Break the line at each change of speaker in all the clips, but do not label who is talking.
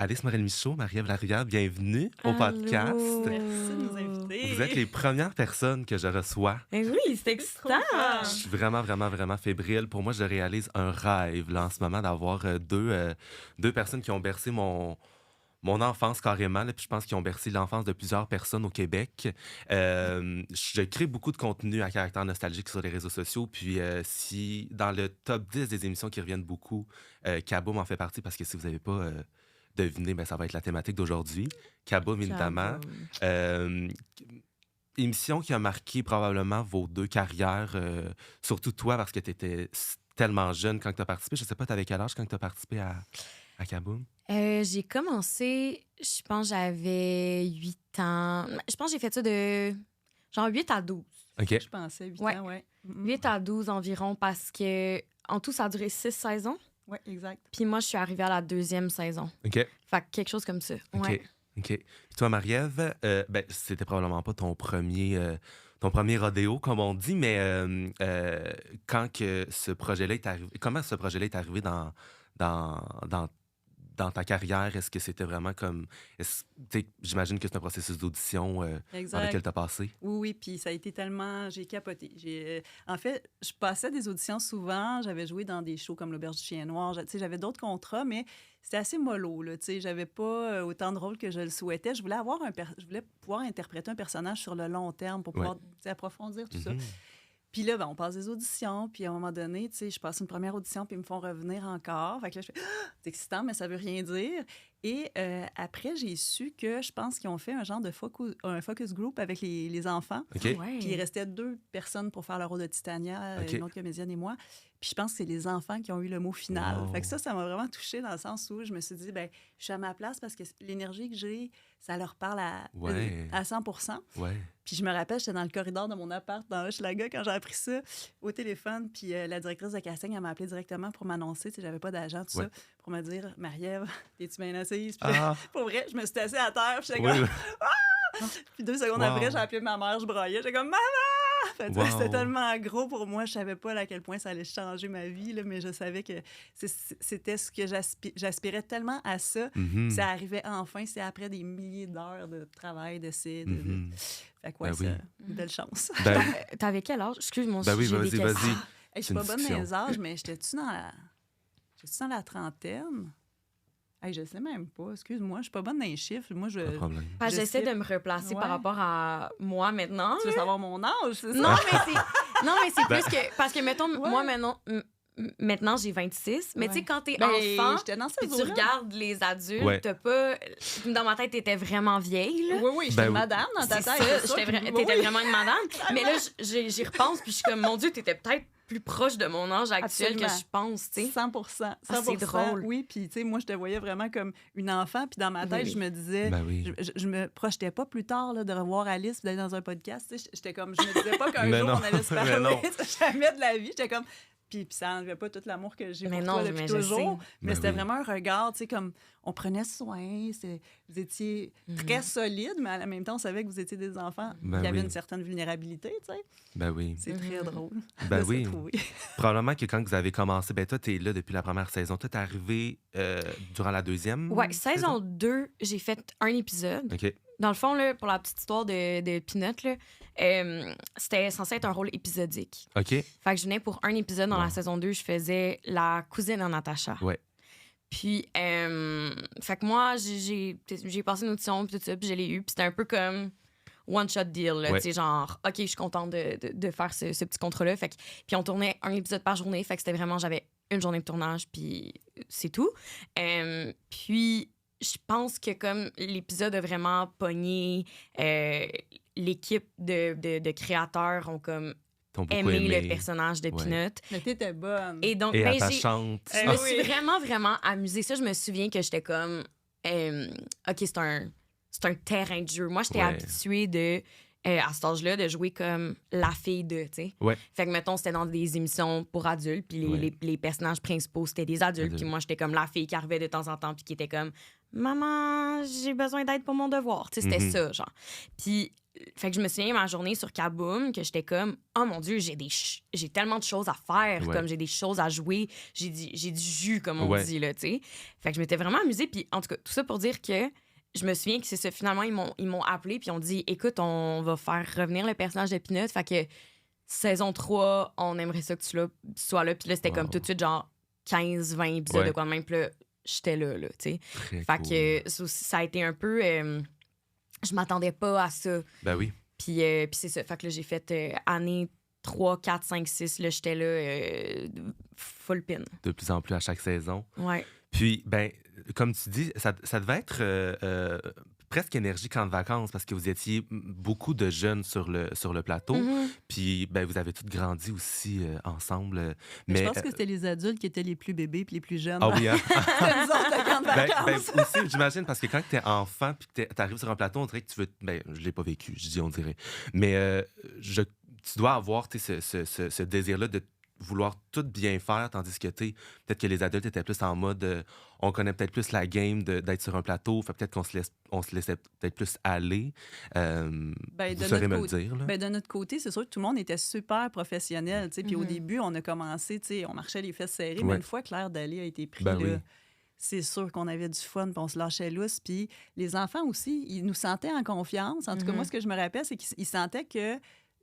Alice Morel-Michaud, Marie-Ève Larivière, bienvenue au podcast.
Merci de nous inviter.
Vous êtes les premières personnes que je reçois.
Eh oui, c'est excitant.
Je suis vraiment fébrile. Pour moi, je réalise un rêve là, en ce moment d'avoir deux personnes qui ont bercé mon enfance carrément. Là, puis je pense qu'ils ont bercé l'enfance de plusieurs personnes au Québec. Je crée beaucoup de contenu à caractère nostalgique sur les réseaux sociaux. Puis si dans le top 10 des émissions qui reviennent beaucoup, Kaboom en fait partie parce que si vous n'avez pas deviné, ben, ça va être la thématique d'aujourd'hui. Kaboom, évidemment. Émission qui a marqué probablement vos deux carrières, surtout toi parce que tu étais tellement jeune quand tu as participé. Je sais pas, tu avais quel âge quand tu as participé à Kaboom?
J'ai commencé, je pense j'avais 8 ans. Je pense que j'ai fait ça de genre 8 à 12.
OK.
Je pensais 8
Ouais.
ans, ouais.
8 à 12 environ parce que en tout, ça a duré 6 saisons.
Oui, exact.
Puis moi, je suis arrivée à la 2e saison.
OK.
Fait que quelque chose comme ça. Ouais.
OK. Puis toi, Marie-Ève, ben, c'était probablement pas ton premier rodéo, comme on dit, mais quand que ce projet-là est arrivé, comment ce projet-là est arrivé dans ta carrière? Est-ce que c'était vraiment comme... J'imagine que c'est un processus d'audition par lequel tu as passé.
Oui, puis ça a été tellement... J'ai capoté. En fait, je passais des auditions souvent. J'avais joué dans des shows comme L'Auberge du Chien Noir. J'avais d'autres contrats, mais c'était assez mollo. J'avais pas autant de rôles que je le souhaitais. Je voulais pouvoir interpréter un personnage sur le long terme pour pouvoir approfondir tout ça. Puis là, on passe des auditions, puis à un moment donné, je passe une première audition, puis ils me font revenir encore. Fait que là, je fais « c'est excitant, mais ça veut rien dire ». Et après, j'ai su que je pense qu'ils ont fait un genre de focus group avec les enfants.
OK.
Ouais.
Puis il restait 2 personnes pour faire le rôle de Titania,
OK.
une autre comédienne et moi. Puis je pense que c'est les enfants qui ont eu le mot final.
Wow.
Fait que ça m'a vraiment touchée dans le sens où je me suis dit, je suis à ma place parce que l'énergie que j'ai, ça leur parle à 100 %.
Ouais.
Puis je me rappelle, j'étais dans le corridor de mon appart dans Hochelaga quand j'ai appris ça au téléphone. Puis la directrice de casting, elle m'a appelé directement pour m'annoncer. J'avais pas d'agent, tout ça, pour me dire, Marie-Ève, t'es-tu bien assise? Puis pour vrai, je me suis assise à terre. Puis j'étais comme, Puis 2 secondes après, j'ai appelé ma mère, je broyais. J'étais comme, maman! C'était tellement gros pour moi. Je savais pas à quel point ça allait changer ma vie, là, mais je savais que c'était ce que j'aspirais tellement à ça.
Mm-hmm.
Ça arrivait enfin. C'est après des milliers d'heures de travail, d'essai. Fait que c'est une belle chance.
T'avais quel âge? Excuse-moi,
oui,
j'ai des questions.
vas-y.
Je suis pas bonne dans les âges, mais j'étais-tu dans la trentaine? Je sais même pas. Excuse-moi, je suis pas bonne dans les chiffres. Moi,
Pas de problème.
J'essaie de me replacer par rapport à moi maintenant.
Tu veux savoir mon âge, c'est ça?
Non, mais c'est plus que... Parce que, mettons, moi, maintenant, j'ai 26. Mais tu sais, quand t'es enfant, puis tu regardes les adultes, t'as pas... Dans ma tête, t'étais vraiment vieille, là.
Oui, j'étais une madame dans ta tête.
T'étais vraiment une madame. Mais là, j'y repense, puis je suis comme, mon Dieu, t'étais peut-être plus proche de mon âge actuel que je pense, tu sais.
100%.
C'est drôle.
Oui, puis tu sais, moi, je te voyais vraiment comme une enfant, puis dans ma tête, je me disais, je me projetais pas plus tard là, de revoir Alice puis d'aller dans un podcast, tu sais. J'étais comme, je me disais pas qu'un jour, on allait se parler, jamais de la vie. J'étais comme... Puis ça n'enlevait pas tout l'amour que j'ai pour toi depuis toujours. Mais c'était vraiment un regard, tu sais, comme on prenait soin, vous étiez très solide, mais en même temps, on savait que vous étiez des enfants qui avaient une certaine vulnérabilité, tu sais. C'est très drôle de se trouver.
Probablement que quand vous avez commencé, toi, t'es là depuis la première saison. Toi, t'es arrivé durant la 2e.
Ouais, saison 2, j'ai fait un épisode.
OK.
Dans le fond, là, pour la petite histoire de Pinot, c'était censé être un rôle épisodique.
OK.
Fait que je venais pour un épisode dans la saison 2, je faisais la cousine à Natacha.
Ouais.
Puis, fait que moi, j'ai passé une audition, puis tout ça, puis je l'ai eu. Puis c'était un peu comme one-shot deal, là, tu sais, genre, OK, je suis contente de faire ce petit contrat-là. Fait que, puis on tournait un épisode par journée, fait que c'était vraiment, j'avais une journée de tournage, puis c'est tout. Puis... Je pense que comme l'épisode a vraiment pogné, l'équipe de créateurs ont comme aimé le personnage de Pinot.
Mais t'étais bonne.
Et donc, je me suis vraiment amusée. Ça, je me souviens que j'étais comme, OK, c'est un terrain de jeu. Moi, j'étais habituée à cet âge-là, de jouer comme la fille de, tu sais.
Ouais.
Fait que, mettons, c'était dans des émissions pour adultes, puis les personnages principaux, c'était des adultes. Puis moi, j'étais comme la fille qui arrivait de temps en temps, puis qui était comme « Maman, j'ai besoin d'aide pour mon devoir. » Tu sais, c'était ça, genre. Puis fait que je me souviens ma journée sur Kaboom que j'étais comme oh mon Dieu, j'ai tellement de choses à faire,
Ouais.
comme j'ai des choses à jouer, j'ai du jus comme on
Ouais.
dit là, tu sais. Fait que je m'étais vraiment amusée, puis en tout cas tout ça pour dire que je me souviens que c'est ça, finalement ils m'ont appelé puis ils ont dit écoute, on va faire revenir le personnage de Peanut, fait que saison 3, on aimerait ça que tu sois là, puis là c'était comme
Wow.
tout de suite genre 15-20 épisodes
Ouais.
de quoi de même, puis là j'étais là, tu sais.
Très
Fait
cool.
que ça a été un peu. Je m'attendais pas à ça.
Ben oui.
Puis c'est ça. Fait que là, j'ai fait année 3, 4, 5, 6. Là, j'étais là, full pin.
De plus en plus à chaque saison.
Ouais.
Puis, ben, comme tu dis, ça devait être presque énergie camp de vacances parce que vous étiez beaucoup de jeunes sur le plateau.
Mhm.
Puis, ben, vous avez tous grandi aussi ensemble.
Mais je pense que c'était les adultes qui étaient les plus bébés puis les plus jeunes.
Ah oui, hein?
C'était nous autres, le camp de vacances.
Aussi, j'imagine, parce que quand tu es enfant puis que tu arrives sur un plateau, on dirait que tu veux. Ben, je l'ai pas vécu, je dis on dirait. Mais tu dois avoir ce désir-là de vouloir tout bien faire, tandis que peut-être que les adultes étaient plus en mode on connaît peut-être plus la game d'être sur un plateau, fait peut-être qu'on se laissait peut-être plus aller.
Ben,
Vous
de
saurez me
notre
le
côté-
dire. Là.
Ben, de notre côté, c'est sûr que tout le monde était super professionnel. Tu sais. Puis au
Mhm.
début, on a commencé, tu sais, on marchait les fesses serrées,
Ouais.
mais une fois que l'air d'aller a été pris,
Ben
là,
oui.
c'est sûr qu'on avait du fun, puis on se lâchait lousse. Puis les enfants aussi, ils nous sentaient en confiance. En tout cas,
Mhm.
moi, ce que je me rappelle, c'est qu'ils sentaient que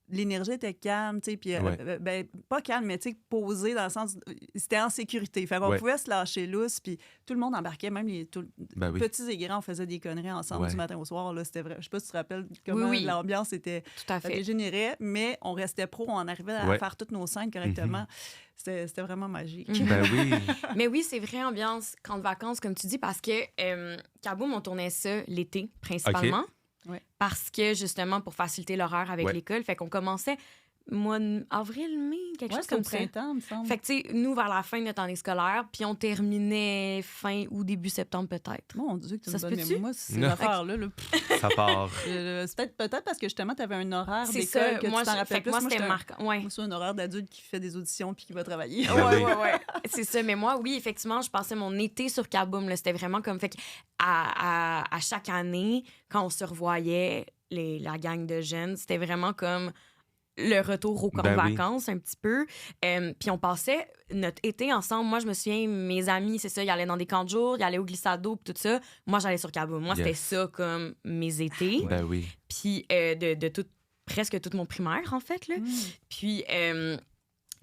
l'énergie était calme, tu sais, puis
Ouais.
ben, pas calme, mais tu sais, posée dans le sens, c'était en sécurité. Fait qu'on
Ouais.
pouvait se lâcher lousse, puis tout le monde embarquait, même
Ben oui.
petits et grands, on faisait des conneries ensemble
Ouais.
du matin au soir. Là, c'était vrai. Je sais pas si tu te rappelles comment
Oui.
l'ambiance était.
Tout à
Ça
fait.
dégénérait, mais on restait pro, on arrivait à
Ouais.
faire toutes nos scènes correctement. C'était vraiment magique.
Mhm.
Ben oui.
Mais oui, c'est vrai, ambiance camp de vacances, comme tu dis, parce que Kaboom, on tournait ça l'été, principalement.
OK. Ouais.
Parce que, justement, pour faciliter l'horaire avec
Ouais.
l'école, fait qu'on commençait avril, mai, quelque
Ouais,
chose
c'était au
comme ça.
printemps, me semble.
Fait que, tu sais, nous, vers la fin de notre année scolaire, puis on terminait fin ou début septembre, peut-être.
Mon Dieu, que tu
Ça
me
se
bonne
peut-tu?
mémoire. Moi, ces
Non.
affaires-là, là,
Ça part.
c'est peut-être parce que justement, tu avais un horaire
C'est
d'école
ça.
que
Moi,
tu t'en
fait
rappelles
que
plus.
moi, c'était
j'étais un-
marquant. Ouais.
moi, c'est un horaire d'adulte qui fait des auditions puis qui va travailler.
Ben
Ouais,
oui.
ouais. C'est ça. Mais moi, oui, effectivement, je passais mon été sur Kaboom. Là. C'était vraiment comme. Fait que à chaque année, quand on se revoyait, la gang de jeunes, c'était vraiment comme le retour au camp
Ben
de
oui.
vacances, un petit peu. Puis on passait notre été ensemble. Moi, je me souviens, mes amis, c'est ça, ils allaient dans des camps de jour, ils allaient au glissado, puis tout ça. Moi, j'allais sur Kaboom. Moi, c'était
Yes.
ça comme mes étés.
Ben oui.
Puis de presque tout mon primaire, en fait, là.
Mm.
Puis,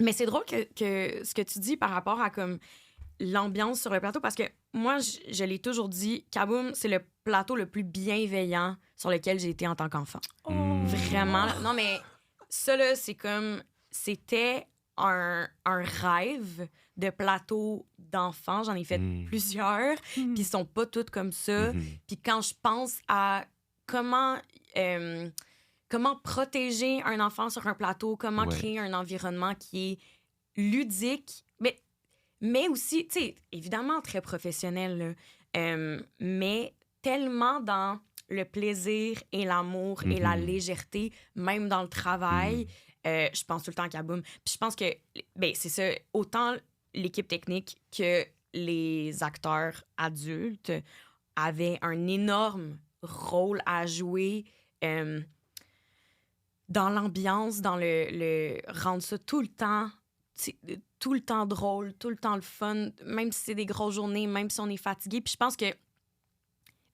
mais c'est drôle que ce que tu dis par rapport à comme l'ambiance sur le plateau, parce que moi, je l'ai toujours dit, Kaboom, c'est le plateau le plus bienveillant sur lequel j'ai été en tant qu'enfant.
Mm.
Vraiment. là. Non, mais ça, là, c'est comme... C'était un rêve de plateau d'enfants. J'en ai fait
Mm.
plusieurs, puis ils sont pas tous comme ça.
Mhm.
Puis quand je pense à comment protéger un enfant sur un plateau, comment
Ouais.
créer un environnement qui est ludique, mais aussi, tu sais, évidemment très professionnel, là, mais tellement dans le plaisir et l'amour et la
Mhm.
légèreté, même dans le travail. Je pense tout le temps à Kaboom. Puis je pense que, ben, c'est ça, autant l'équipe technique que les acteurs adultes avaient un énorme rôle à jouer dans l'ambiance, dans le rendre ça tout le temps drôle, tout le temps le fun, même si c'est des grosses journées, même si on est fatigué. Puis je pense que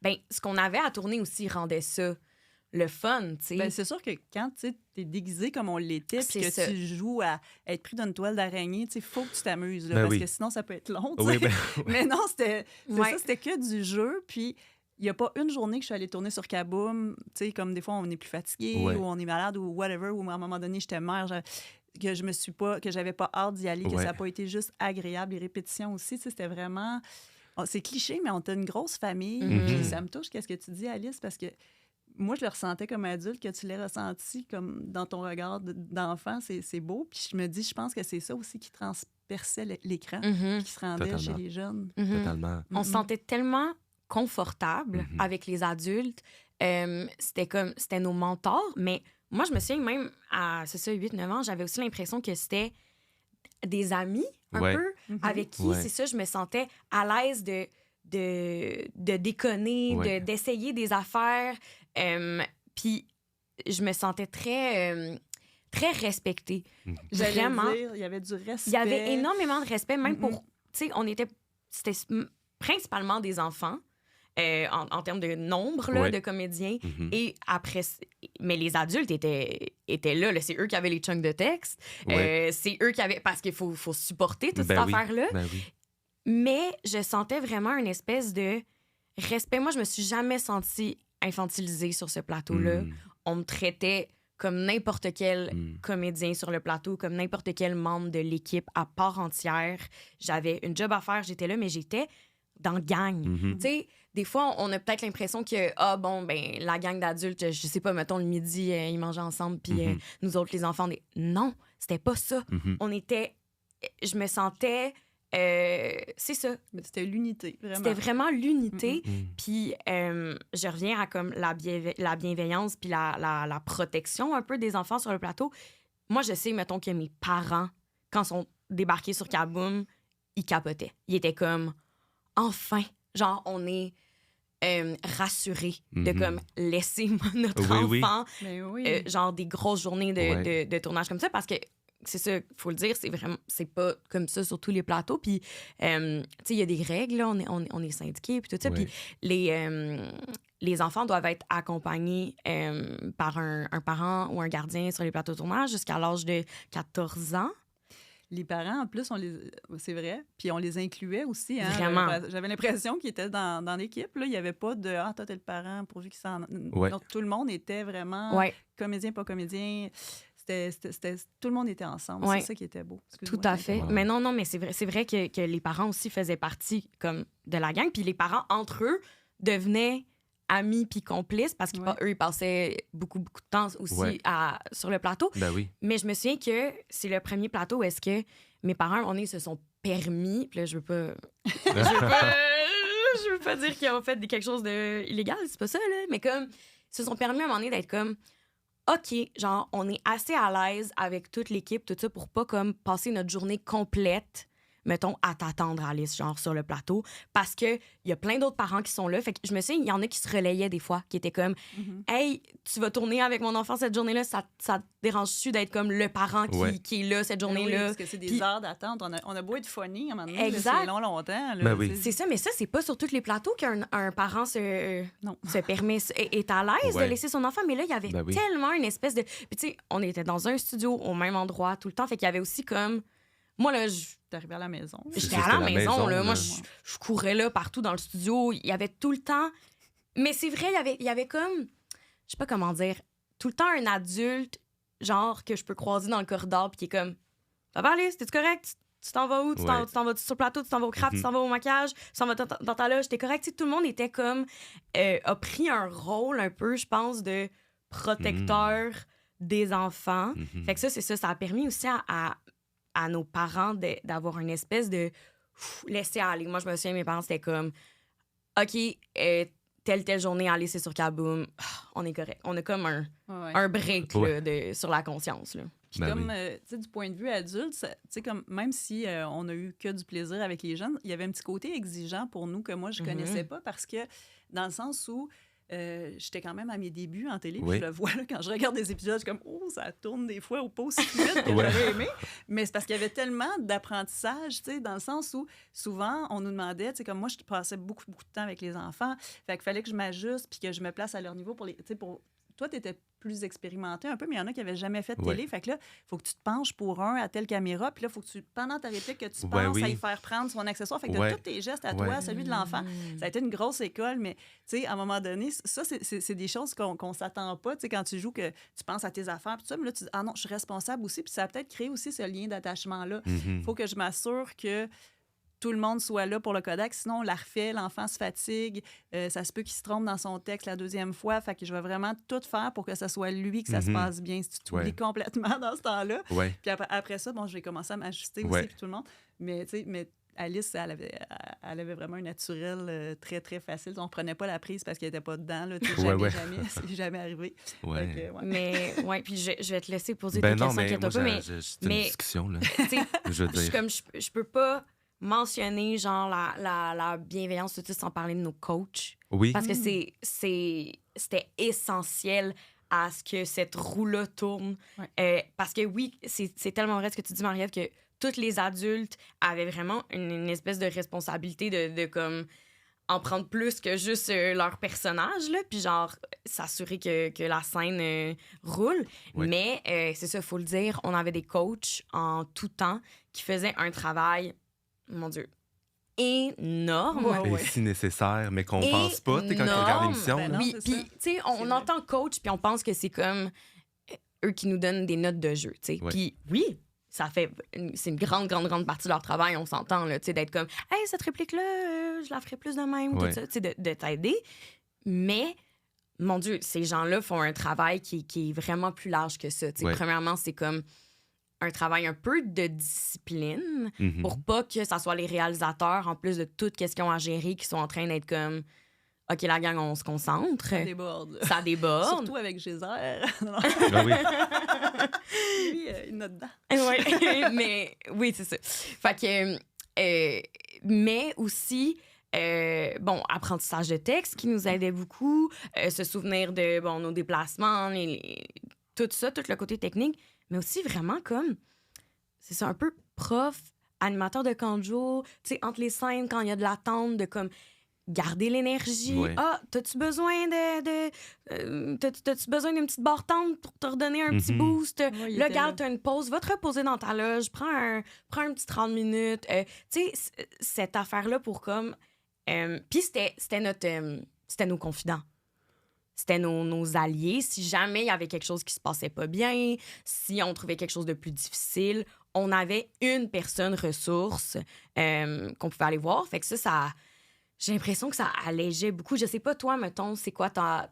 ben, ce qu'on avait à tourner aussi rendait ça le fun, tu sais.
Ben, c'est sûr que quand tu es déguisé comme on l'était, puis
C'est
que
ça.
tu joues à être pris d'une toile d'araignée, il faut que tu t'amuses, là,
Ben
parce
oui.
que sinon, ça peut être long. tu
Oui,
sais.
ben,
Mais non, c'était
Ouais.
ça, c'était que du jeu. Puis il n'y a pas une journée que je suis allée tourner sur Kaboom, tu sais, comme des fois, on est plus fatigué
Ouais.
ou on est malade ou whatever, ou à un moment donné, j'étais mère, que j'avais pas hâte d'y aller, que
Ouais.
ça n'a pas été juste agréable. Les répétitions aussi, tu sais, c'était vraiment... C'est cliché, mais on était une grosse famille.
Mhm.
Puis ça me touche, qu'est-ce que tu dis, Alice, parce que moi, je le ressentais comme adulte, que tu l'aies ressenti comme dans ton regard d'enfant, c'est beau. Puis je me dis, je pense que c'est ça aussi qui transperçait l'écran,
Mhm,
qui se rendait
Totalement.
chez les jeunes.
mhm.
totalement.
On se sentait tellement confortable
Mhm.
avec les adultes. C'était nos mentors. Mais moi, je me souviens même à, c'est ça, 8-9 ans, j'avais aussi l'impression que c'était des amis, un
Ouais.
peu,
Mhm.
avec qui,
Ouais.
c'est ça, je me sentais à l'aise de déconner,
Ouais.
d'essayer des affaires. Puis je me sentais très respectée. Vraiment.
Dire, il y avait du respect.
Il y avait énormément de respect, même pour... Tu sais, c'était principalement des enfants, en termes de nombre là, de comédiens. Et après... Mais les adultes étaient là. C'est eux qui avaient les chunks de texte. C'est eux qui avaient... Parce qu'il faut supporter toute cette affaire-là.
Ben oui.
Mais je sentais vraiment une espèce de respect. Moi, je me suis jamais sentie infantilisée sur ce plateau-là. On me traitait comme n'importe quel comédien sur le plateau, comme n'importe quel membre de l'équipe à part entière. J'avais une job à faire, j'étais là, mais j'étais dans le gang. Tu sais, des fois, on a peut-être l'impression que, la gang d'adultes, je sais pas, mettons, le midi, ils mangeaient ensemble, puis nous autres, les enfants, non, c'était pas ça. On était... Je me sentais... c'est ça.
C'était l'unité, vraiment.
C'était vraiment l'unité. Puis je reviens à comme la bienveillance puis la protection un peu des enfants sur le plateau. Moi, je sais, mettons, que mes parents, quand ils sont débarqués sur Kaboom, ils capotaient. Ils étaient comme, enfin, genre, on est rassurés de comme laisser notre enfant, genre des grosses journées de tournage comme ça, parce que c'est ça, il faut le dire, c'est pas comme ça sur tous les plateaux. Puis, tu sais, il y a des règles, là, on est syndiqués, puis tout ça. Puis, les enfants doivent être accompagnés par un parent ou un gardien sur les plateaux de tournage jusqu'à l'âge de 14 ans.
Les parents, en plus, c'est vrai, puis on les incluait aussi. Hein,
vraiment.
J'avais l'impression qu'ils étaient dans l'équipe. Là. Il n'y avait pas de « Ah, toi, t'es le parent, pourvu qu'il s'en... » Donc, tout le monde était vraiment comédien, pas comédien. Tout le monde était ensemble. C'est ça qui était beau.
Tout à fait. Mais non, mais c'est vrai que les parents aussi faisaient partie comme de la gang. Puis les parents, entre eux, devenaient amis puis complices parce qu'eux, ils passaient beaucoup de temps aussi sur le plateau.
Ben oui.
Mais je me souviens que c'est le premier plateau où est-ce que mes parents, se sont permis... Puis là, je veux pas... je veux pas dire qu'ils ont fait quelque chose d'illégal, c'est pas ça, là. Mais comme, ils se sont permis à un moment donné d'être comme... OK, genre, on est assez à l'aise avec toute l'équipe, tout ça, pour pas comme passer notre journée complète, mettons, à t'attendre, Alice, genre, sur le plateau, parce qu'il y a plein d'autres parents qui sont là. Fait que je me souviens, il y en a qui se relayaient des fois, qui étaient comme « Hey, tu vas tourner avec mon enfant cette journée-là, ça te dérange-tu d'être comme le parent qui est là cette journée-là? »
Oui, parce que c'est des heures d'attente. On a beau être funny, à un moment donné,
exact.
C'est longtemps. Là,
ben oui.
C'est ça, mais ça, c'est pas sur tous les plateaux qu'un parent se permet, est à l'aise de laisser son enfant. Mais là, il y avait tellement une espèce de... Puis tu sais, on était dans un studio au même endroit tout le temps, fait qu'il y avait aussi comme... Moi, là,
T'arrivais à la maison.
J'étais à la maison, là. Moi, je courais là partout dans le studio. Il y avait tout le temps... Mais c'est vrai, il y avait comme... Je sais pas comment dire. Tout le temps un adulte, genre, que je peux croiser dans le corridor puis qui est comme... Ça va, Alice? T'es-tu correct? Tu t'en vas où? Tu t'en vas sur le plateau? Tu t'en vas au craft? Tu t'en vas au maquillage? Tu t'en vas dans ta loge? T'es correct? T'sais, tout le monde était comme... a pris un rôle un peu, je pense, de protecteur des enfants. Fait que ça a permis aussi à nos parents d'avoir une espèce de laisser aller. Moi, je me souviens, mes parents, c'était comme OK, telle journée, aller, c'est sur Kaboom, on est correct. On a comme un break là, sur la conscience. Là.
Puis comme, tu sais, du point de vue adulte, tu sais, comme même si on a eu que du plaisir avec les jeunes, il y avait un petit côté exigeant pour nous que moi, je connaissais pas parce que dans le sens où j'étais quand même à mes débuts en télé, puis je le vois là, quand je regarde des épisodes, je suis comme « Oh, ça tourne des fois au pas aussi vite que j'aurais aimé. » Mais c'est parce qu'il y avait tellement d'apprentissage, tu sais, dans le sens où souvent, on nous demandait, tu sais, comme moi, je passais beaucoup de temps avec les enfants, fait qu'il fallait que je m'ajuste puis que je me place à leur niveau pour les... Tu sais, toi, tu étais plus expérimenté un peu, mais il y en a qui n'avaient jamais fait de télé. Fait que là, il faut que tu te penches pour à telle caméra, puis là, il faut que pendant ta réplique, que tu penses à y faire prendre son accessoire. Fait que tu as tous tes gestes à toi, celui de l'enfant. Ça a été une grosse école, mais tu sais, à un moment donné, ça, c'est des choses qu'on s'attend pas. Tu sais, quand tu joues, que tu penses à tes affaires, puis tout ça, mais là, tu dis, ah non, je suis responsable aussi, puis ça a peut-être créé aussi ce lien d'attachement-là. Il faut que je m'assure que tout le monde soit là pour le Kodak. Sinon, on la refait, l'enfant se fatigue, ça se peut qu'il se trompe dans son texte la deuxième fois. Fait que je vais vraiment tout faire pour que ça soit lui, que ça se passe bien. Si tu t'oublies complètement dans ce temps-là. Puis après ça, bon, je vais commencer à m'ajuster aussi, puis tout le monde. Mais tu sais, Alice, elle avait vraiment un naturel très, très facile. On ne prenait pas la prise parce qu'elle n'était pas dedans. Là, c'est jamais arrivé.
Mais, puis je vais te laisser poser des questions.
C'est une discussion, là. Je veux dire.
Je peux pas mentionner genre la bienveillance tout de suite sans parler de nos coachs.
Oui.
Parce que c'était essentiel à ce que cette roue-là tourne. Parce que oui, c'est tellement vrai ce que tu dis, Marie-Ève, que tous les adultes avaient vraiment une espèce de responsabilité de comme en prendre plus que juste leur personnage, là, puis genre s'assurer que la scène roule.
Oui.
Mais c'est ça, il faut le dire, on avait des coachs en tout temps qui faisaient un travail, mon Dieu, énorme.
Et si nécessaire, mais qu'on pense pas, tu sais, quand on regarde l'émission.
Ben non,
Oui,
c'est
puis
ça.
tu sais, on
vrai.
entend coach, puis on pense que c'est comme eux qui nous donnent des notes de jeu, tu sais.
Ouais.
Puis oui, c'est une grande partie de leur travail, on s'entend, là, tu sais, d'être comme, hey, cette réplique-là, je la ferai plus de même,
Ouais.
tout ça, tu sais, de t'aider. Mais, mon Dieu, ces gens-là font un travail qui est vraiment plus large que ça, tu sais.
Ouais.
Premièrement, c'est comme un travail un peu de discipline
Mhm.
pour pas que ça soit les réalisateurs, en plus de toutes questions à gérer, qui sont en train d'être comme, OK, la gang, on se concentre.
Ça déborde. là.
Ça déborde.
Surtout avec Gézère. Non,
Ah oui.
lui, il note dedans.
Ouais, mais oui, c'est ça. Fait que, mais aussi, bon, apprentissage de texte qui nous aidait beaucoup, se souvenir de nos déplacements, tout ça, tout le côté technique, mais aussi vraiment comme, c'est ça, un peu prof, animateur de camp de jour, tu sais, entre les scènes, quand il y a de l'attente, de comme garder l'énergie.
Ouais.
Ah, t'as-tu besoin t'as-tu besoin d'une petite barre tente pour te redonner un petit
Mhm.
boost?
Ouais, il
Là,
était
garde,
là.
t'as une pause, va te reposer dans ta loge, prends un petit 30 minutes. Tu sais, cette affaire-là pour comme... Puis c'était nos confidents. C'était nos alliés. Si jamais il y avait quelque chose qui se passait pas bien, si on trouvait quelque chose de plus difficile, on avait une personne ressource qu'on pouvait aller voir. Fait que ça j'ai l'impression que ça allégeait beaucoup. Je sais pas, toi, mettons, c'est quoi ta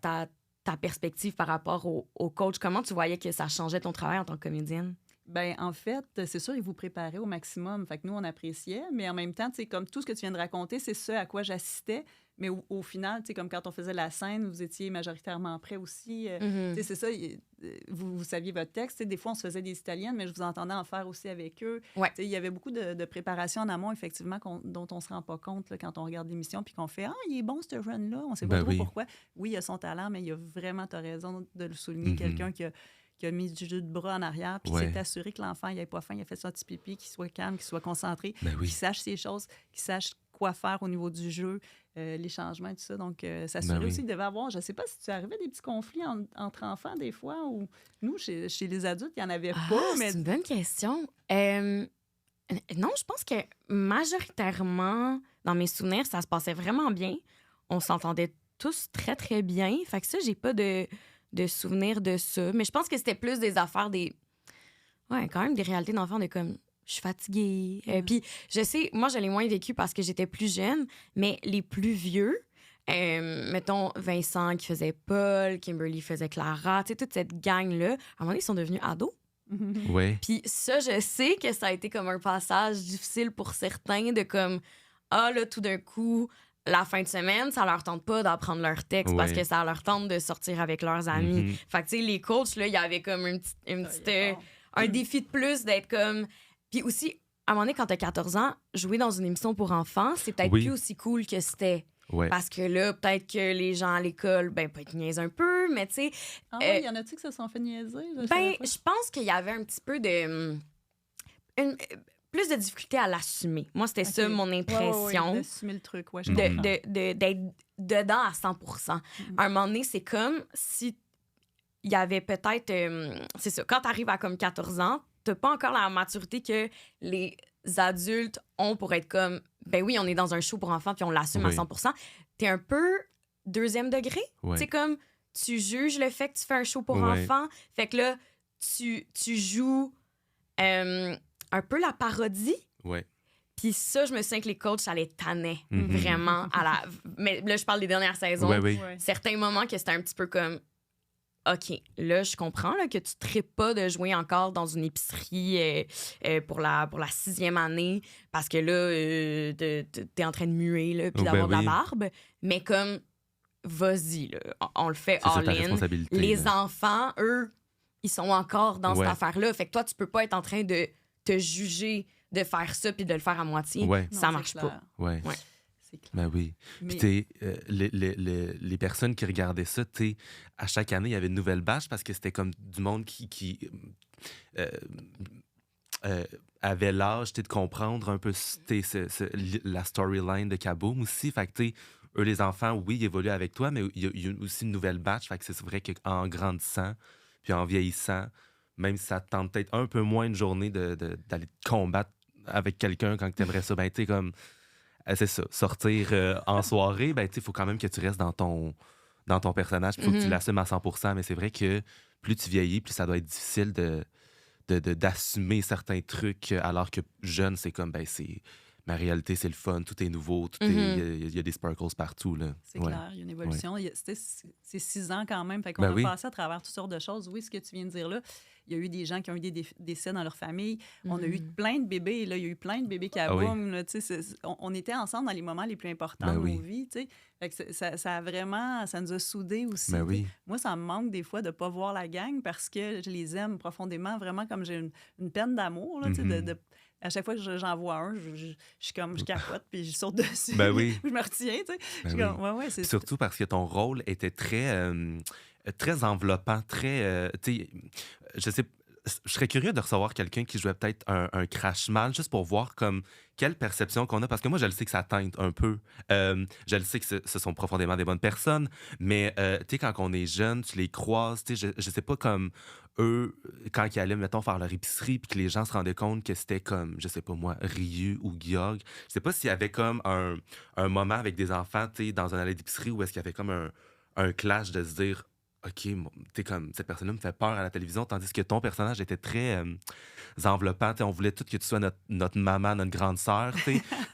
perspective par rapport au coach? Comment tu voyais que ça changeait ton travail en tant que comédienne?
Ben en fait, c'est sûr, ils vous préparaient au maximum. Fait que nous, on appréciait, mais en même temps, tu sais, comme tout ce que tu viens de raconter, c'est ce à quoi j'assistais. Mais au final, tu sais, comme quand on faisait la scène, vous étiez majoritairement prêts aussi.
Mhm.
Tu sais, c'est ça, vous saviez votre texte. Tu sais, des fois, on se faisait des italiennes, mais je vous entendais en faire aussi avec eux.
Ouais.
Tu sais, il y avait beaucoup de préparation en amont, effectivement, dont on se rend pas compte là, quand on regarde l'émission, puis qu'on fait « Ah, il est bon, ce jeune-là. » On sait pas
Ben
trop
oui.
pourquoi. Oui, il a son talent, mais il a vraiment, tu as raison de le souligner,
Mhm.
quelqu'un qui a mis du jus de bras en arrière, puis
Ouais.
s'est assuré que l'enfant n'ait pas faim, il a fait son petit pipi, qu'il soit calme, qu'il soit concentré,
Ben oui.
qu'il sache ses choses, qu'il sache quoi faire au niveau du jeu, les changements et tout ça. Donc, s'assurer
Ben oui.
aussi qu'il devait avoir, je ne sais pas si tu arrivais des petits conflits entre enfants des fois, ou nous, chez les adultes, il n'y en avait pas, mais...
C'est une bonne question. Non, je pense que majoritairement, dans mes souvenirs, ça se passait vraiment bien. On s'entendait tous très, très bien. Fait que ça, j'ai pas de souvenirs de ça. Mais je pense que c'était plus des affaires quand même des réalités d'enfants de comme, je suis fatiguée. Puis je sais, moi, je l'ai moins vécu parce que j'étais plus jeune, mais les plus vieux, mettons Vincent qui faisait Paul, Kimberly faisait Clara, tu sais, toute cette gang-là, à un moment donné, ils sont devenus ados.
Ouais.
Puis ça, je sais que ça a été comme un passage difficile pour certains de comme, ah là, tout d'un coup, la fin de semaine, ça leur tente pas d'apprendre leur texte parce
Ouais.
que ça leur tente de sortir avec leurs amis.
Mhm.
Fait que, tu sais, les coachs, là, il y avait comme une petite,
il est fort.
un défi de plus d'être comme... Puis aussi, à un moment donné, quand t'as 14 ans, jouer dans une émission pour enfants, c'est peut-être
Oui.
plus aussi cool que c'était.
Ouais.
Parce que là, peut-être que les gens à l'école, ben, peut-être niaisent un peu, mais tu sais,
Ah oui, il y en a-tu qui se sont fait niaiser? Je savais
ben,
pas.
je pense qu'il y avait un petit peu de... plus de difficulté à l'assumer. Moi, c'était ça,
Ok.
mon
Ouais,
impression.
d'assumer le truc, ouais, je
Mhm.
comprends.
D'être dedans à 100%. À un moment donné, c'est comme si il y avait peut-être... c'est ça, quand t'arrives à comme 14 ans, t'as pas encore la maturité que les adultes ont pour être comme... Ben oui, on est dans un show pour enfants puis on l'assume à
Oui.
100%. T'es un peu deuxième degré.
Ouais.
Tu sais, comme tu juges le fait que tu fais un show pour
Ouais.
enfants. Fait que là, tu joues un peu la parodie.
Ouais.
Puis ça, je me souviens que les coachs, ça les tannait
Mhm.
vraiment à la... Mais là, je parle des dernières saisons.
Ouais, oui.
Ouais.
Certains moments que c'était un petit peu comme... OK, là, je comprends là, que tu ne tripes pas de jouer encore dans une épicerie pour la 6e année parce que là, t'es en train de muer là, puis
Oh, ben
d'avoir de la
oui.
barbe. Mais comme, vas-y, là, on le fait
C'est ça ta
all-in.
responsabilité.
Les
là.
enfants, eux, ils sont encore dans
Ouais.
cette affaire-là. Fait que toi, tu peux pas être en train de te juger de faire ça puis de le faire à moitié.
Ouais.
Non,
Ça
c'est
marche
clair.
pas.
Ouais.
Ouais.
C'est clair.
Ben oui. Puis,
Mais
les personnes qui regardaient ça, à chaque année, il y avait une nouvelle bâche parce que c'était comme du monde qui euh, euh, avait l'âge, de comprendre un peu la storyline de Kaboom aussi. Fait que, eux, les enfants, oui, ils évoluent avec toi, mais il y a aussi une nouvelle batch. Fait que c'est vrai qu'en grandissant, puis en vieillissant, même si ça te tente peut-être un peu moins une journée d'aller te combattre avec quelqu'un quand tu aimerais ça, ben, tu sais, comme, c'est ça, sortir en soirée, ben, tu sais, il faut quand même que tu restes dans ton personnage, il faut que tu
Mhm.
l'assumes à 100%, mais c'est vrai que plus tu vieillis, plus ça doit être difficile d'assumer certains trucs, alors que jeune, c'est comme, ben, c'est ma réalité, c'est le fun, tout est nouveau, tout est,
Mhm.
il y a des sparkles partout, là.
c'est
Ouais,
clair, il y a une
ouais.
évolution. C'est 6 ans quand même. Fait qu'on
Ben
a
oui,
passé à travers toutes sortes de choses. Oui, ce que tu viens de dire là, il y a eu des gens qui ont eu des décès dans leur famille. On a eu
Mhm.
plein de bébés. Là, il y a eu plein de bébés qui
ah oui,
abouvent. Là, tu sais, on était ensemble dans les moments les plus importants
ben
de nos
oui,
vies. Tu sais. Fait que ça a vraiment, ça nous a soudés
ben
aussi. Tu sais.
oui.
Moi, ça me manque des fois de ne pas voir la gang parce que je les aime profondément, vraiment comme j'ai une peine d'amour. Là, tu sais,
Mhm.
à chaque fois que j'en vois un, je suis comme, je capote, puis je saute dessus,
Ben oui,
je me retiens, tu sais. Je
ben
suis
oui.
comme, ouais,
Puis surtout parce que ton rôle était très enveloppant, très, tu sais, je sais, je serais curieux de recevoir quelqu'un qui jouait peut-être un crash mal, juste pour voir comme quelle perception qu'on a, parce que moi, je le sais que ça teinte un peu. Je le sais que ce sont profondément des bonnes personnes, mais tu sais, quand on est jeune, tu les croises, tu sais, je sais pas comme eux, quand ils allaient, mettons, faire leur épicerie, puis que les gens se rendaient compte que c'était comme, je sais pas moi, Ryu ou Gyog. Je sais pas s'il y avait comme un moment avec des enfants, tu sais, dans un allée d'épicerie où est-ce qu'il y avait comme un clash de se dire, OK, t'es comme, cette personne-là me fait peur à la télévision, tandis que ton personnage était très enveloppant. On voulait tout que tu sois notre maman, notre grande sœur.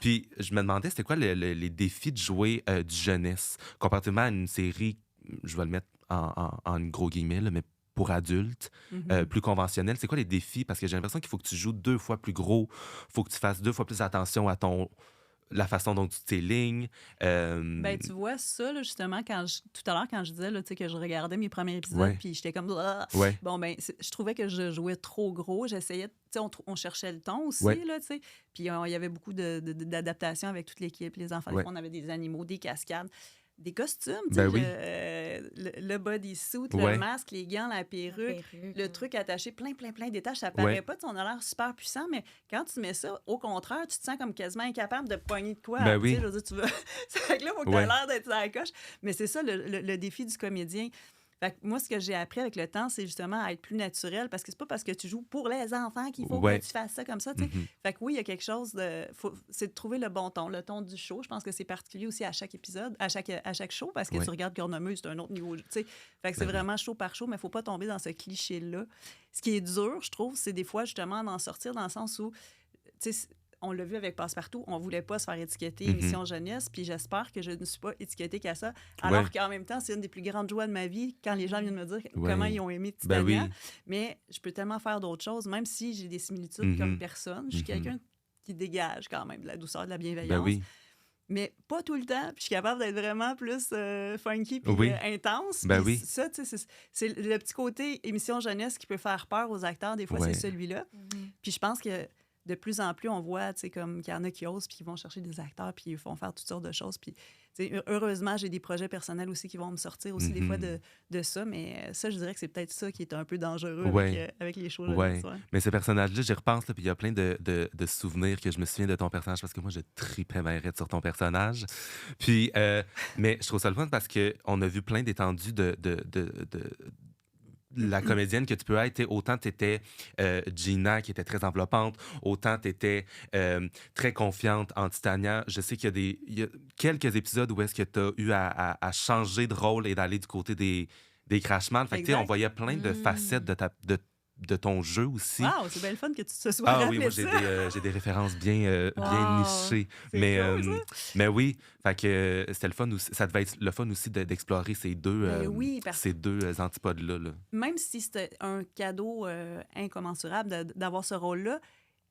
Puis je me demandais, c'était quoi les défis de jouer du jeunesse, comparativement à une série, je vais le mettre en gros guillemets, là, mais pour adultes,
Mhm.
plus conventionnelle. C'est quoi les défis? Parce que j'ai l'impression qu'il faut que tu joues 2 fois plus gros, faut que tu fasses 2 fois plus attention à la façon dont tu t'élignes.
Ben, tu vois, ça, là, justement, tout à l'heure, quand je disais là, tu sais, que je regardais mes premiers épisodes,
Ouais,
puis j'étais comme, ah!
ouais,
Bon, ben, je trouvais que je jouais trop gros. J'essayais, tu sais, on cherchait le ton
ouais,
aussi, là, tu sais. Puis il y avait beaucoup d'adaptations avec toute l'équipe, les enfants. Des
ouais.
fois, on avait des animaux, des cascades, des costumes, tu
Ben
sais,
oui,
le bodysuit, le
ouais,
masque, les gants, la
La
perruque,
perruque,
le
ouais.
truc attaché, plein d'étages. Ça
ouais,
paraît pas, tu sais, on a l'air super puissant, mais quand tu mets ça, au contraire, tu te sens comme quasiment incapable de pogner de quoi.
ben
Tu sais,
oui,
je veux dire, tu veux. C'est fait que là, il faut que tu aies
ouais,
l'air d'être sur la coche. Mais c'est ça le défi du comédien. Fait que moi, ce que j'ai appris avec le temps, c'est justement à être plus naturel parce que c'est pas parce que tu joues pour les enfants qu'il faut que
ouais.
tu fasses ça comme ça, tu sais.
Mhm.
Fait que oui, il y a quelque chose de. C'est de trouver le bon ton, le ton du show. Je pense que c'est particulier aussi à chaque épisode, à chaque show, parce que
Ouais,
tu regardes Cornemuse, c'est un autre niveau, tu sais. Fait que c'est
ben oui.
vraiment show par show, mais il faut pas tomber dans ce cliché-là. Ce qui est dur, je trouve, c'est des fois justement d'en sortir dans le sens où, tu sais, on l'a vu avec Passepartout, on voulait pas se faire étiqueter
Mhm.
émission jeunesse, puis j'espère que je ne suis pas étiquetée qu'à ça,
Ouais,
alors qu'en même temps, c'est une des plus grandes joies de ma vie quand les gens viennent me dire comment
ouais.
ils ont aimé
Ben
Titania.
oui.
Mais je peux tellement faire d'autres choses, même si j'ai des similitudes comme
Mhm.
personne. Je suis
Mhm.
quelqu'un qui dégage quand même de la douceur, de la
Ben
bienveillance,
oui.
mais pas tout le temps. Puis je suis capable d'être vraiment plus funky puis
Oui.
intense.
Ben
Puis
oui.
ça, tu sais, c'est le petit côté émission jeunesse qui peut faire peur aux acteurs. Des fois, c'est
Ouais.
celui-là.
Mhm.
Puis je pense que de plus en plus, on voit, tu sais, comme qu'il y en a qui osent, puis qui vont chercher des acteurs, puis ils vont faire toutes sortes de choses. Puis, tu sais, heureusement, j'ai des projets personnels aussi qui vont me sortir aussi des fois
Mhm.
de ça. Mais ça, je dirais que c'est peut-être ça qui est un peu dangereux
Ouais.
avec les shows
Ouais.
jeunesse. Ouais.
Mais ce personnage-là, j'y repense, là, puis il y a plein de souvenirs que je me souviens de ton personnage parce que moi, je tripais bien raide sur ton personnage. Puis, mais je trouve ça le fun parce qu'on a vu plein d'étendues de la comédienne que tu peux être. Autant tu étais Gina, qui était très enveloppante, autant tu étais très confiante en Titania. Je sais qu'il y a quelques épisodes où est-ce que tu as eu à changer de rôle et d'aller du côté des crashmans. Fait que, tu sais, on
Exact.
voyait plein de facettes
Mm.
de ton jeu aussi.
Wow, c'est bien le fun que tu te sois
Ah oui,
rappelé
moi,
de ça.
j'ai des références bien
Wow,
nichées.
c'est
Mais,
cool, ça.
mais oui, fait que c'était le fun aussi. Ça devait être le fun aussi d'explorer
Ben oui, parce
ces deux antipodes-là. Là.
même si c'était un cadeau incommensurable d'avoir ce rôle-là,